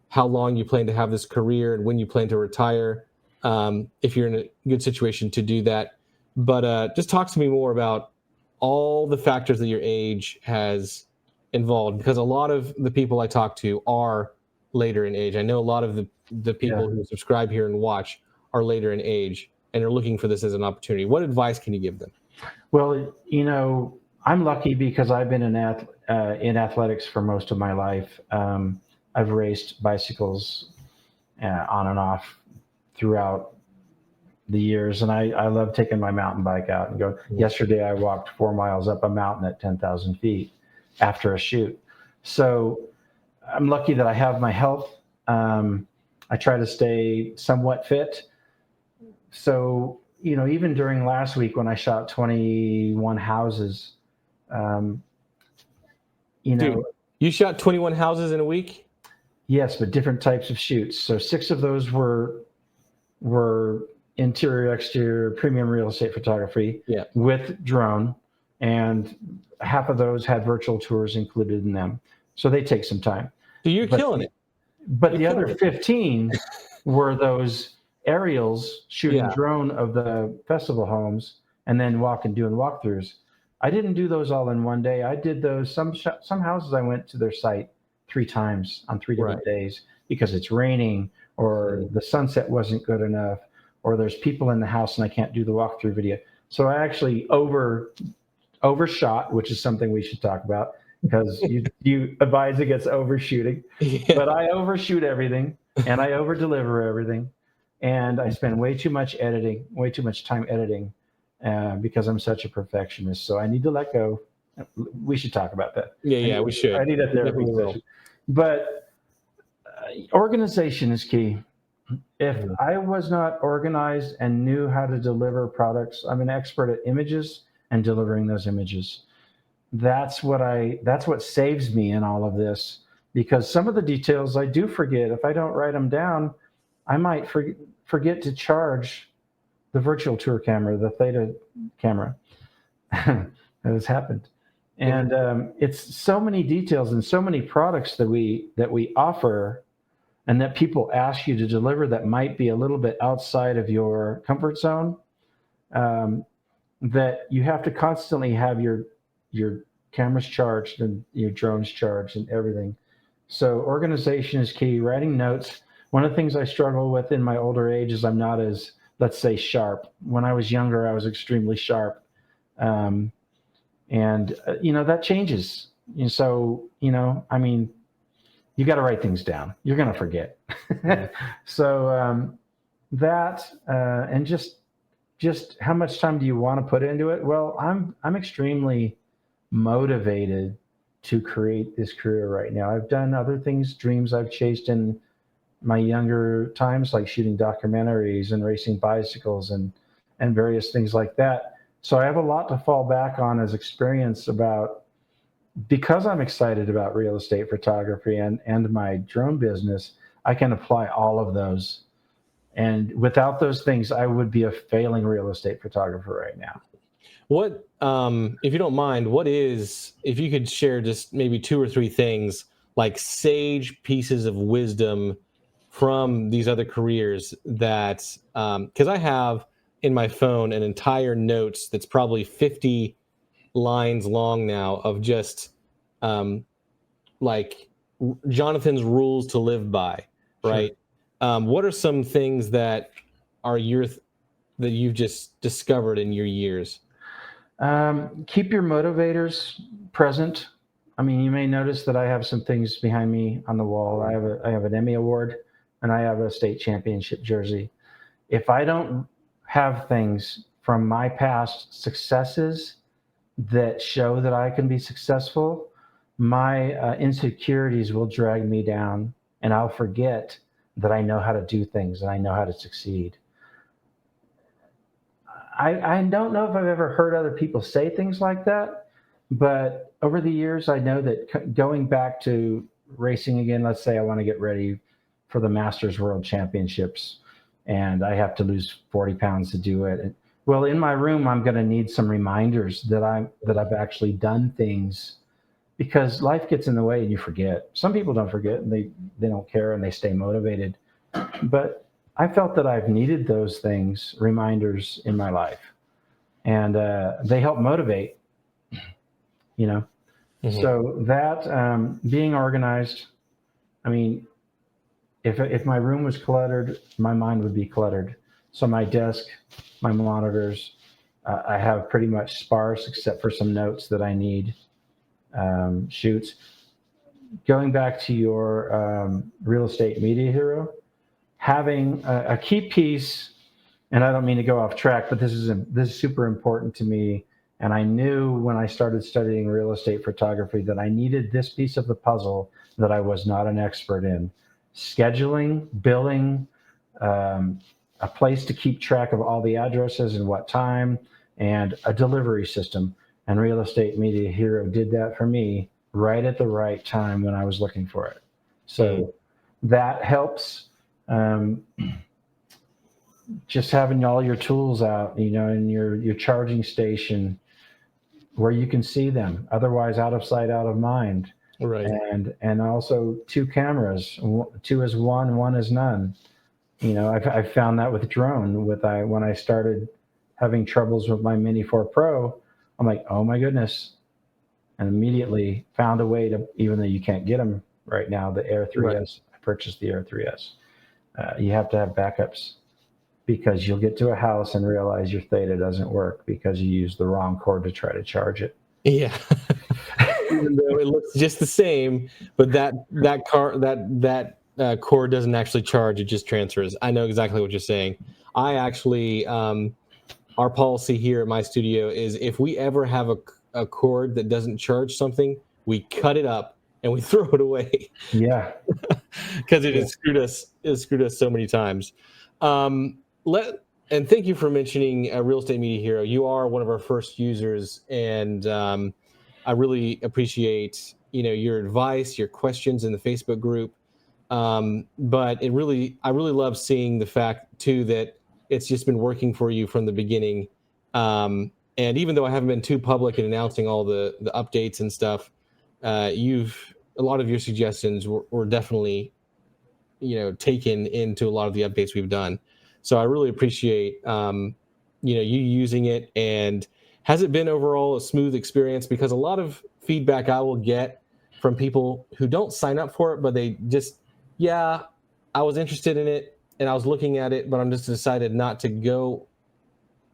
how long you plan to have this career and when you plan to retire, if you're in a good situation to do that. But just talk to me more about all the factors that your age has involved, because a lot of the people I talk to are later in age. I know a lot of the people who subscribe here and watch are later in age and are looking for this as an opportunity. What advice can you give them? Well, I'm lucky because I've been in athletics for most of my life. I've raced bicycles on and off throughout the years, and I love taking my mountain bike out and go. Yesterday, I walked 4 miles up a mountain at 10,000 feet after a shoot. So I'm lucky that I have my health. I try to stay somewhat fit. So, even during last week when I shot 21 houses, Dude, you shot 21 houses in a week? Yes, but different types of shoots. So 6 of those were interior, exterior, premium real estate photography with drone, and half of those had virtual tours included in them. So they take some time. So you're killing it. But the other 15 were those aerials shooting drone of the festival homes and then doing walkthroughs. I didn't do those all in one day. I did those. Some houses I went to their site 3 times on 3 different days because it's raining or the sunset wasn't good enough or there's people in the house and I can't do the walkthrough video. So I actually overshot, which is something we should talk about because you advise against overshooting. But I overshoot everything and I overdeliver everything. And I spend way too much time editing because I'm such a perfectionist. So I need to let go. We should talk about that. Yeah, we should. I need a therapy session. But organization is key. If I was not organized and knew how to deliver products, I'm an expert at images and delivering those images. That's what saves me in all of this, because some of the details I do forget. If I don't write them down, I might forget to charge the virtual tour camera, the Theta camera. That has happened. And it's so many details and so many products that we offer and that people ask you to deliver that might be a little bit outside of your comfort zone, that you have to constantly have your cameras charged and your drones charged and everything. So organization is key. Writing notes. One of the things I struggle with in my older age is I'm not as, let's say, sharp. When I was younger, I was extremely sharp. And that changes. And so, you got to write things down. You're going to forget. So and just how much time do you want to put into it? Well, I'm extremely motivated to create this career right now. I've done other things, dreams I've chased in my younger times, like shooting documentaries and racing bicycles and various things like that. So I have a lot to fall back on as experience because I'm excited about real estate photography and my drone business. I can apply all of those. And without those things, I would be a failing real estate photographer right now. What, if you don't mind, if you could share just maybe 2 or 3 things, like sage pieces of wisdom from these other careers that, because I have in my phone an entire notes that's probably 50 lines long now of just like Jonathan's rules to live by, right? Sure. What are some things that are that you've just discovered in your years? Keep your motivators present. I mean, you may notice that I have some things behind me on the wall. I have an Emmy Award and I have a state championship jersey. If I don't have things from my past successes that show that I can be successful, my insecurities will drag me down and I'll forget that I know how to do things and I know how to succeed. I don't know if I've ever heard other people say things like that, but over the years, I know that going back to racing again, let's say I want to get ready for the Masters World Championships and I have to lose 40 pounds to do it. Well, in my room, I'm going to need some reminders that I've actually done things because life gets in the way and you forget. Some people don't forget and they don't care and they stay motivated. But I felt that I've needed those things, reminders in my life, and they help motivate. You know, so that being organized. I mean, if my room was cluttered, my mind would be cluttered. So my desk, my monitors, I have pretty much sparse except for some notes that I need shoots. Going back to your real estate media hero, having a key piece, and I don't mean to go off track, but this is super important to me. And I knew when I started studying real estate photography that I needed this piece of the puzzle that I was not an expert in: scheduling, billing, a place to keep track of all the addresses and what time, and a delivery system. And Real Estate Media Hero did that for me right at the right time when I was looking for it. So that helps. Just having all your tools out, and your charging station where you can see them. Otherwise, out of sight, out of mind. Right. And also 2 cameras. 2 is one is none. I've found that with drone. When I started having troubles with my Mini 4 Pro, I'm like, oh my goodness, and immediately found a way to, even though you can't get them right now, the Air 3S. Right. I purchased the Air 3S. You have to have backups because you'll get to a house and realize your Theta doesn't work because you used the wrong cord to try to charge it. Yeah. Even though it looks just the same, but that cord doesn't actually charge; it just transfers. I know exactly what you're saying. I actually, our policy here at my studio is if we ever have a cord that doesn't charge something, we cut it up and we throw it away. Yeah, because it has screwed us. It has screwed us so many times. And thank you for mentioning Real Estate Media Hero. You are one of our first users, and I really appreciate your advice, your questions in the Facebook group. But I really love seeing the fact too that it's just been working for you from the beginning. And even though I haven't been too public in announcing all the updates and stuff, a lot of your suggestions were definitely taken into a lot of the updates we've done. So I really appreciate you using it. And has it been overall a smooth experience? Because a lot of feedback I will get from people who don't sign up for it, but they just, I was interested in it and I was looking at it, but I'm just decided not to go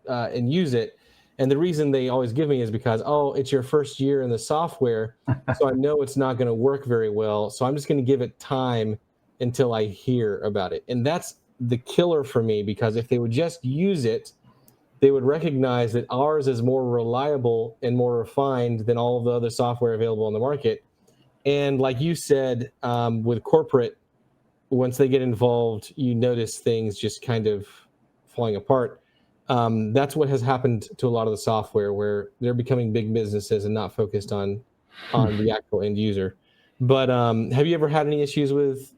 and use it. And the reason they always give me is because, it's your first year in the software, so I know it's not going to work very well. So I'm just going to give it time until I hear about it. And that's the killer for me, because if they would just use it, they would recognize that ours is more reliable and more refined than all of the other software available on the market. And like you said, with corporate, once they get involved, you notice things just kind of falling apart. That's what has happened to a lot of the software, where they're becoming big businesses and not focused on the actual end user. But have you ever had any issues with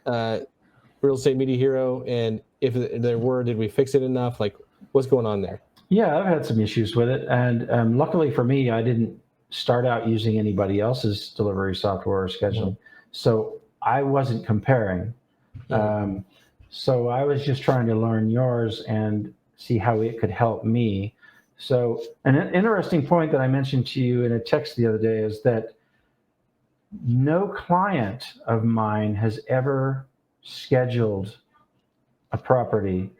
Real Estate Media Hero? And if there were, did we fix it enough? Like, what's going on there? Yeah, I've had some issues with it. And luckily for me, I didn't start out using anybody else's delivery software or scheduling. So I wasn't comparing. So I was just trying to learn yours and see how it could help me. So an interesting point that I mentioned to you in a text the other day is that no client of mine has ever scheduled a property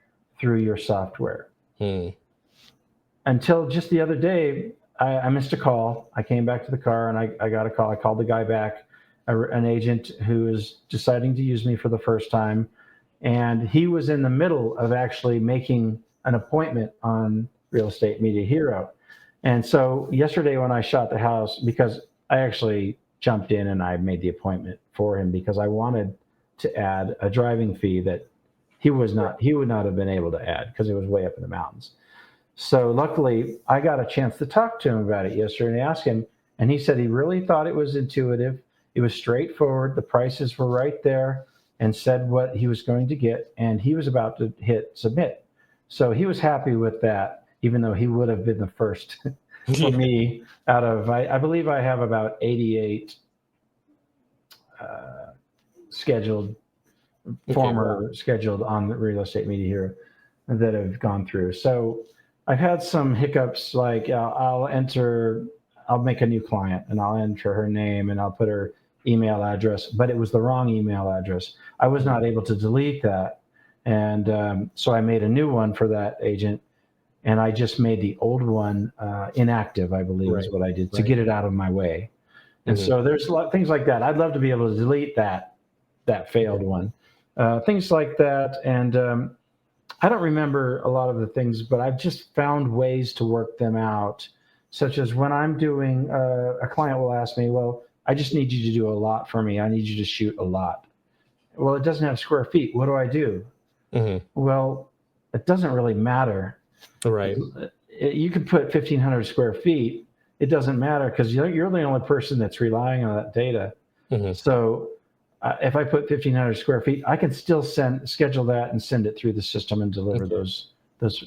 through your software. Until just the other day, I missed a call. I came back to the car and I got a call. I called the guy back, an agent who is deciding to use me for the first time. And he was in the middle of actually making an appointment on Real Estate Media Hero. And so yesterday when I shot the house, because I actually jumped in and I made the appointment for him because I wanted to add a driving fee that he would not have been able to add because it was way up in the mountains. So luckily, I got a chance to talk to him about it yesterday and ask him, and he said he really thought it was intuitive. It was straightforward. The prices were right there, and said what he was going to get, and he was about to hit submit. So he was happy with that, even though he would have been the first for me out of, I believe I have about 88 scheduled, former scheduled on the Real Estate Media here that have gone through. So I've had some hiccups, like I'll make a new client and I'll enter her name and I'll put her email address, but it was the wrong email address. I was not able to delete that. And so I made a new one for that agent, and I just made the old one inactive, I believe is what I did to get it out of my way. And so there's a lot of things like that. I'd love to be able to delete that failed one. Things like that. And I don't remember a lot of the things, but I've just found ways to work them out, such as when I'm doing, a client will ask me, well, I just need you to do a lot for me. I need you to shoot a lot. Well, it doesn't have square feet. What do I do? Well, it doesn't really matter. Right. You could put 1,500 square feet. It doesn't matter because you're the only person that's relying on that data. So if I put 1,500 square feet, I can still schedule that and send it through the system and deliver those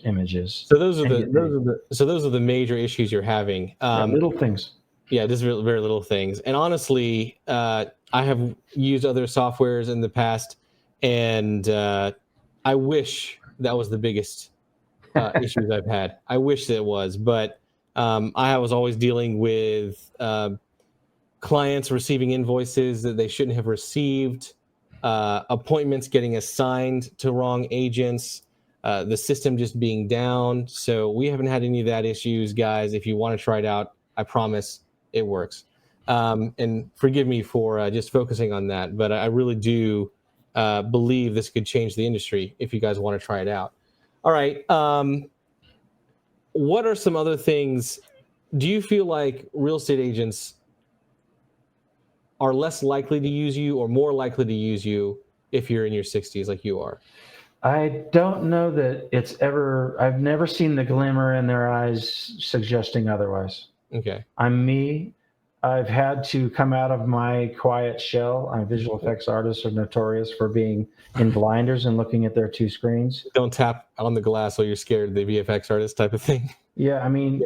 images. So those are the major issues you're having. Little things. Yeah, just very little things. And honestly, I have used other softwares in the past, and I wish that was the biggest issues I've had. I wish that it was, but I was always dealing with clients receiving invoices that they shouldn't have received, appointments getting assigned to wrong agents, the system just being down. So we haven't had any of that issues, guys. If you want to try it out, I promise it works. And forgive me for just focusing on that, but I really do believe this could change the industry if you guys want to try it out. All right. What are some other things? Do you feel like real estate agents are less likely to use you or more likely to use you if you're in your 60s like you are? I don't know that I've never seen the glimmer in their eyes suggesting otherwise. Okay. I'm me. I've had to come out of my quiet shell. Visual effects artists are notorious for being in blinders and looking at their two screens. Don't tap on the glass or you're scared of the VFX artist type of thing. Yeah, I mean,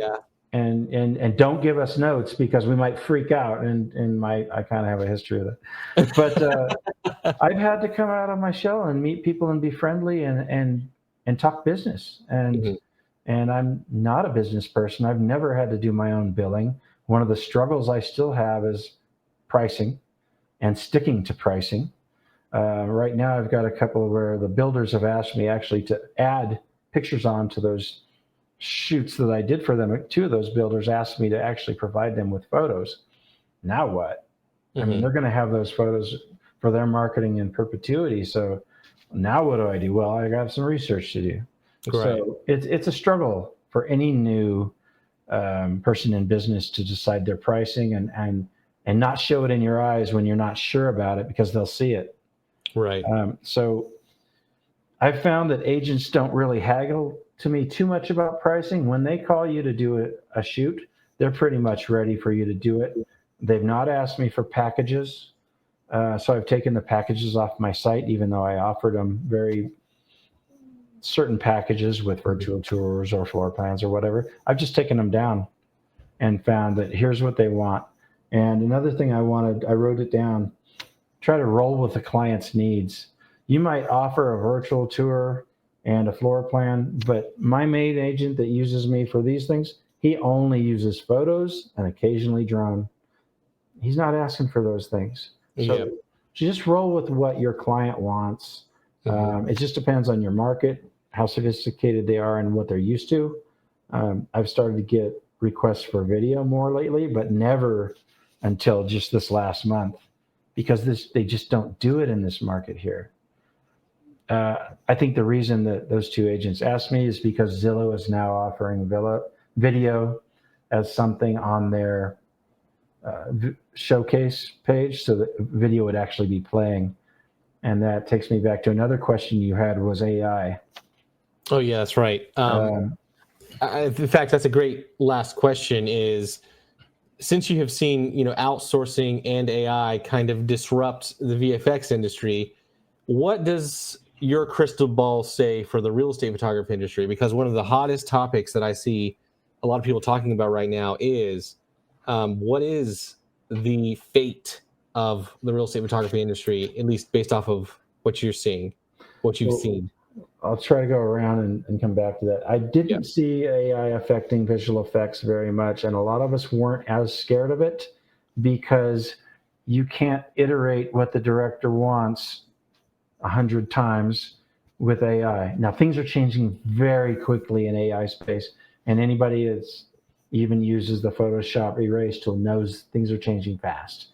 and don't give us notes because we might freak out. And I kind of have a history of that. But I've had to come out of my shell and meet people and be friendly and talk business. And I'm not a business person. I've never had to do my own billing. One of the struggles I still have is pricing and sticking to pricing. Right now, I've got a couple where the builders have asked me actually to add pictures onto those shoots that I did for them. Two of those builders asked me to actually provide them with photos. Now what? I mean, they're going to have those photos for their marketing in perpetuity. So now what do I do? Well, I got some research to do. Right. So it's a struggle for any new person in business to decide their pricing and not show it in your eyes when you're not sure about it because they'll see it. Right. So I've found that agents don't really haggle to me too much about pricing. When they call you to do a shoot, they're pretty much ready for you to do it. They've not asked me for packages. So I've taken the packages off my site, even though I offered them very certain packages with virtual tours or floor plans or whatever. I've just taken them down and found that here's what they want. And another thing I wrote it down, try to roll with the client's needs. You might offer a virtual tour and a floor plan, but my main agent that uses me for these things, he only uses photos and occasionally drone. He's not asking for those things. So just roll with what your client wants. It just depends on your market, how sophisticated they are and what they're used to. I've started to get requests for video more lately, but never until just this last month because they just don't do it in this market here. I think the reason that those two agents asked me is because Zillow is now offering video as something on their showcase page, so that video would actually be playing. And that takes me back to another question you had was AI. Oh yeah, that's right. In fact, that's a great last question. Is since you have seen outsourcing and AI kind of disrupt the VFX industry, what does your crystal ball say for the real estate photography industry? Because one of the hottest topics that I see a lot of people talking about right now is what is the fate of the real estate photography industry, at least based off of what you're seeing, what you've seen. I'll try to go around and come back to that. I didn't see AI affecting visual effects very much, and a lot of us weren't as scared of it because you can't iterate what the director wants 100 times with AI. Now, things are changing very quickly in AI space, and anybody that's even uses the Photoshop erase tool knows things are changing fast.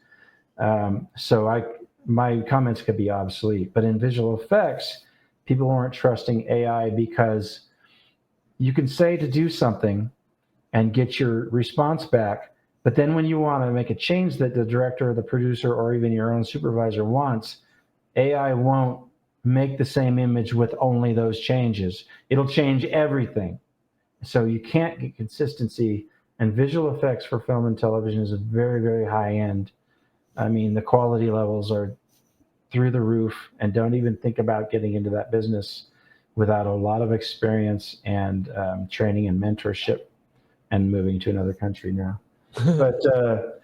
So my comments could be obsolete, but in visual effects, people weren't trusting AI because you can say to do something and get your response back, but then when you want to make a change that the director or the producer or even your own supervisor wants, AI won't make the same image with only those changes. It'll change everything. So you can't get consistency, and visual effects for film and television is a very, very high end. I mean, the quality levels are through the roof, and don't even think about getting into that business without a lot of experience and training and mentorship and moving to another country now. But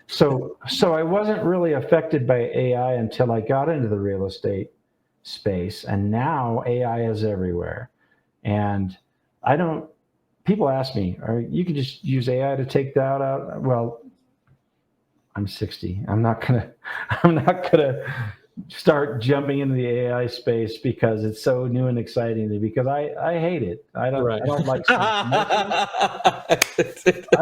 so I wasn't really affected by AI until I got into the real estate space, and now AI is everywhere. And people ask me, you can just use AI to take that out. Well, I'm 60. I'm not gonna start jumping into the AI space because it's so new and exciting to me, because I hate it. I don't like I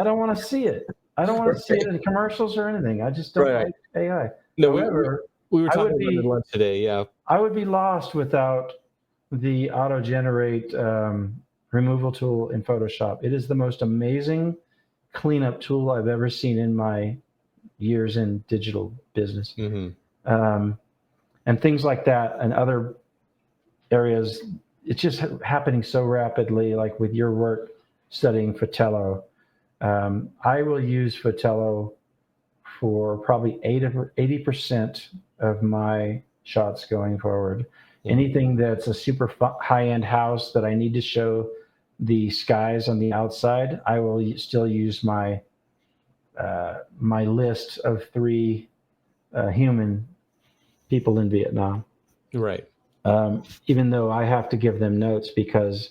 don't want to see it. I don't want to see it in commercials or anything. I just don't like AI. No, However, we were talking about it lunch today. Yeah, I would be lost without the auto-generate removal tool in Photoshop. It is the most amazing cleanup tool I've ever seen in my years in digital business. Mm-hmm. And things like that and other areas, it's just happening so rapidly, like with your work studying Fotello. I will use Fotello for probably 80% of my shots going forward. Mm-hmm. Anything that's a super high-end house that I need to show the skies on the outside, I will still use my my list of 3 human people in Vietnam. Right. Even though I have to give them notes because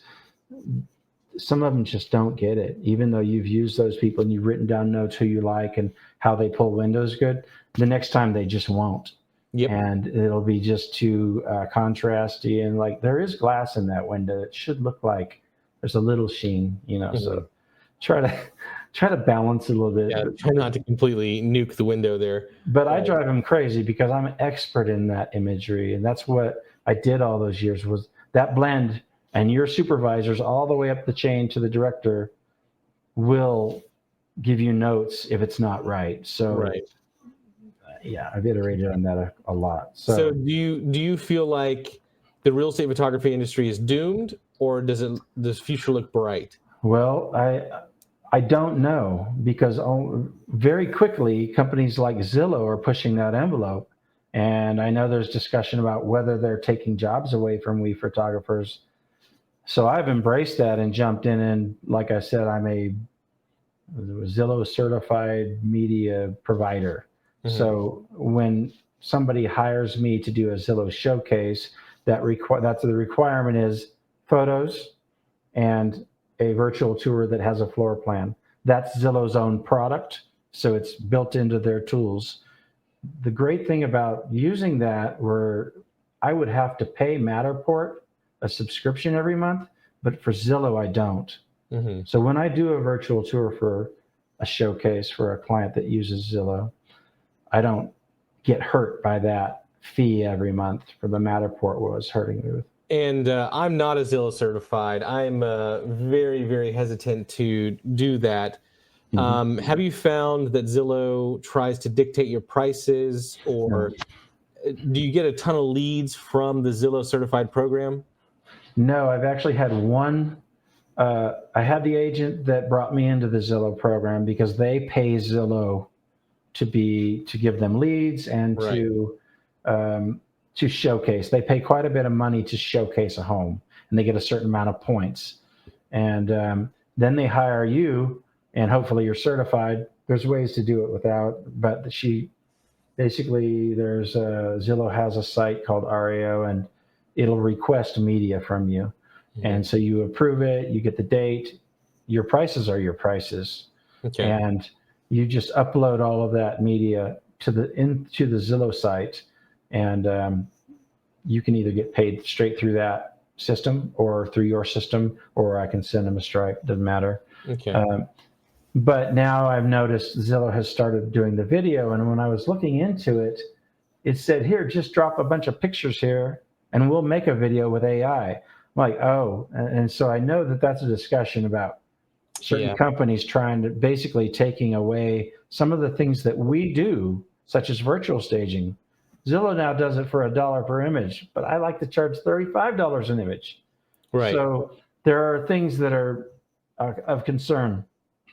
some of them just don't get it. Even though you've used those people and you've written down notes who you like and how they pull windows good, the next time they just won't. Yep. And it'll be just too contrasty, and like there is glass in that window. It should look like there's a little sheen, Mm-hmm. So try to balance it a little bit. Yeah, try not to completely nuke the window there. But I drive them crazy because I'm an expert in that imagery, and that's what I did all those years, was that blend. And your supervisors all the way up the chain to the director will give you notes if it's not right. So yeah, I've iterated on that a lot. So do you feel like the real estate photography industry is doomed, or does the future look bright? Well, I don't know, because very quickly companies like Zillow are pushing that envelope, and I know there's discussion about whether they're taking jobs away from we photographers. So I've embraced that and jumped in, and like I said, I'm a Zillow certified media provider. Mm-hmm. So when somebody hires me to do a Zillow showcase, that's the requirement is photos and a virtual tour that has a floor plan. That's Zillow's own product, so it's built into their tools. The great thing about using that, where I would have to pay Matterport a subscription every month, but for Zillow, I don't. Mm-hmm. So when I do a virtual tour for a showcase for a client that uses Zillow, I don't get hurt by that fee every month for the Matterport was hurting me with. And I'm not a Zillow certified. I'm very, very hesitant to do that. Mm-hmm. Have you found that Zillow tries to dictate your prices, or do you get a ton of leads from the Zillow certified program? No, I've actually had one I had the agent that brought me into the Zillow program because they pay Zillow to give them leads and Right. to showcase. They pay quite a bit of money to showcase a home, and they get a certain amount of points. And then they hire you, and hopefully you're certified. There's ways to do it without, but there's Zillow has a site called REO, and it'll request media from you. And so you approve it, you get the date, your prices are your prices. Okay. And you just upload all of that media into the Zillow site, and you can either get paid straight through that system or through your system, or I can send them a Stripe, doesn't matter. Okay. But now I've noticed Zillow has started doing the video, and when I was looking into it, it said, here, just drop a bunch of pictures here and we'll make a video with AI. I'm like, oh, and so I know that that's a discussion about certain companies trying to basically taking away some of the things that we do, such as virtual staging. Zillow now does it for $1 per image, but I like to charge $35 an image. Right. So there are things that are of concern.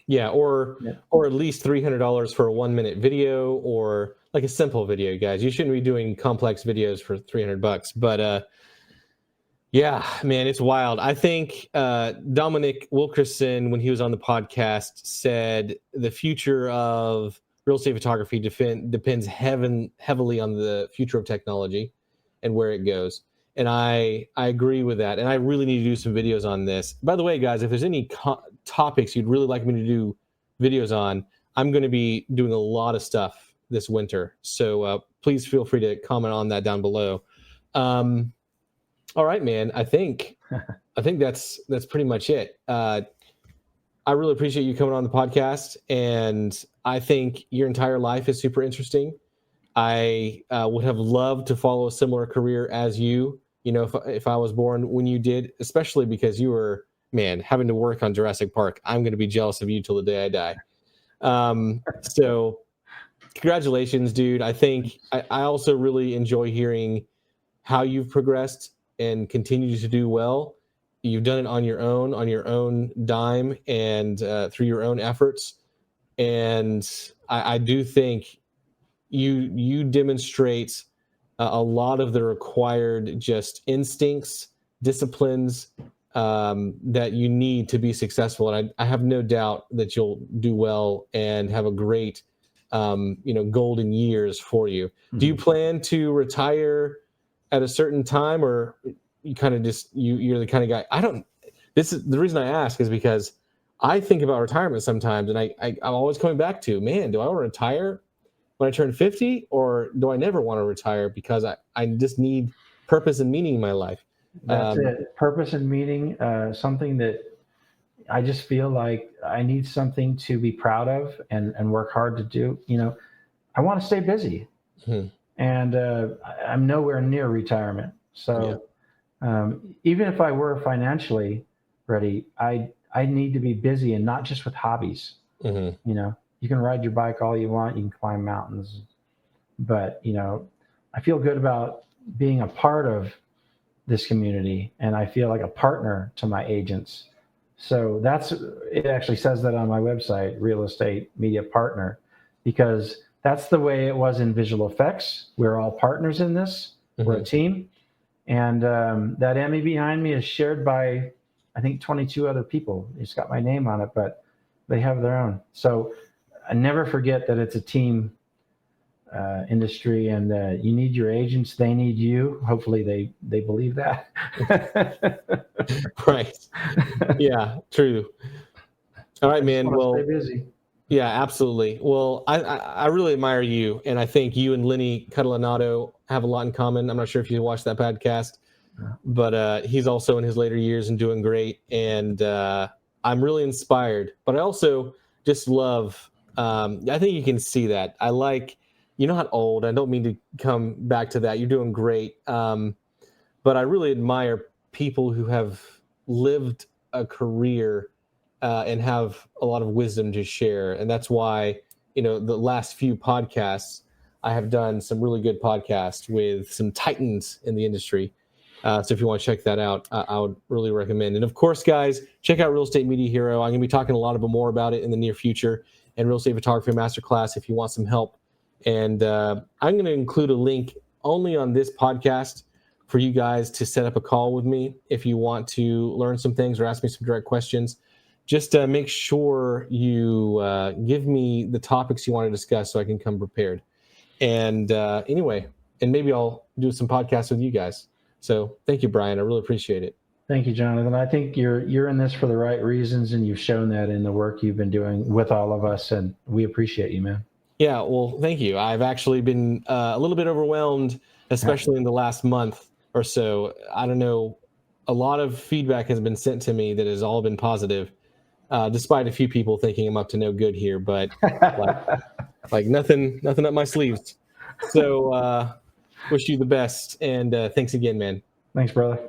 Yeah, or at least $300 for a 1-minute video, or like a simple video, guys. You shouldn't be doing complex videos for $300. But yeah, man, it's wild. I think Dominic Wilkerson, when he was on the podcast, said the future of real estate photography depends heavily on the future of technology and where it goes. And I agree with that. And I really need to do some videos on this. By the way, guys, if there's any topics you'd really like me to do videos on, I'm going to be doing a lot of stuff this winter. So please feel free to comment on that down below. All right, man. I think that's pretty much it. I really appreciate you coming on the podcast, and I think your entire life is super interesting. I would have loved to follow a similar career as you. You know, if I was born when you did, especially because you were, man, having to work on Jurassic Park. I'm going to be jealous of you till the day I die. So congratulations, dude. I think I also really enjoy hearing how you've progressed and continue to do well. You've done it on your own dime, and through your own efforts. And I do think you demonstrate a lot of the required just instincts, disciplines that you need to be successful. And I have no doubt that you'll do well and have a great, golden years for you. Mm-hmm. Do you plan to retire at a certain time, or you kind of just, you're the kind of guy? This is the reason I ask, is because I think about retirement sometimes, and I'm always coming back to, man, do I want to retire when I turn 50, or do I never want to retire because I just need purpose and meaning in my life? That's it. Purpose and meaning, something that I just feel like I need something to be proud of and work hard to do. You know, I want to stay busy, and I'm nowhere near retirement. So even if I were financially ready, I need to be busy, and not just with hobbies. You know, you can ride your bike all you want, you can climb mountains, but I feel good about being a part of this community, and I feel like a partner to my agents. So it actually says that on my website, Real Estate Media Partner, because that's the way it was in visual effects. We're all partners in this. We're a team. And that Emmy behind me is shared by, I think, 22 other people. It's got my name on it, but they have their own. So I never forget that it's a team industry, and you need your agents. They need you. Hopefully they believe that. Right. Yeah, true. All right, man. Well, stay busy. Yeah, absolutely. Well, I really admire you, and I think you and Lenny Catalanato have a lot in common. I'm not sure if you watched that podcast, but he's also in his later years and doing great, and I'm really inspired. But I also just love, I think you can see that. I like, you're not old. I don't mean to come back to that. You're doing great. But I really admire people who have lived a career and have a lot of wisdom to share. And that's why, the last few podcasts, I have done some really good podcasts with some titans in the industry. So if you want to check that out, I would really recommend. And of course, guys, check out Real Estate Media Hero. I'm going to be talking a lot more about it in the near future, and Real Estate Photography Masterclass if you want some help. And I'm going to include a link only on this podcast for you guys to set up a call with me if you want to learn some things or ask me some direct questions. Just make sure you give me the topics you want to discuss so I can come prepared. And anyway, and maybe I'll do some podcasts with you guys. So thank you, Brian. I really appreciate it. Thank you, Jonathan. I think you're in this for the right reasons, and you've shown that in the work you've been doing with all of us, and we appreciate you, man. Yeah, well, thank you. I've actually been a little bit overwhelmed, especially in the last month or so. I don't know. A lot of feedback has been sent to me that has all been positive, despite a few people thinking I'm up to no good here, but like nothing up my sleeves. So wish you the best, and thanks again, man. Thanks, brother.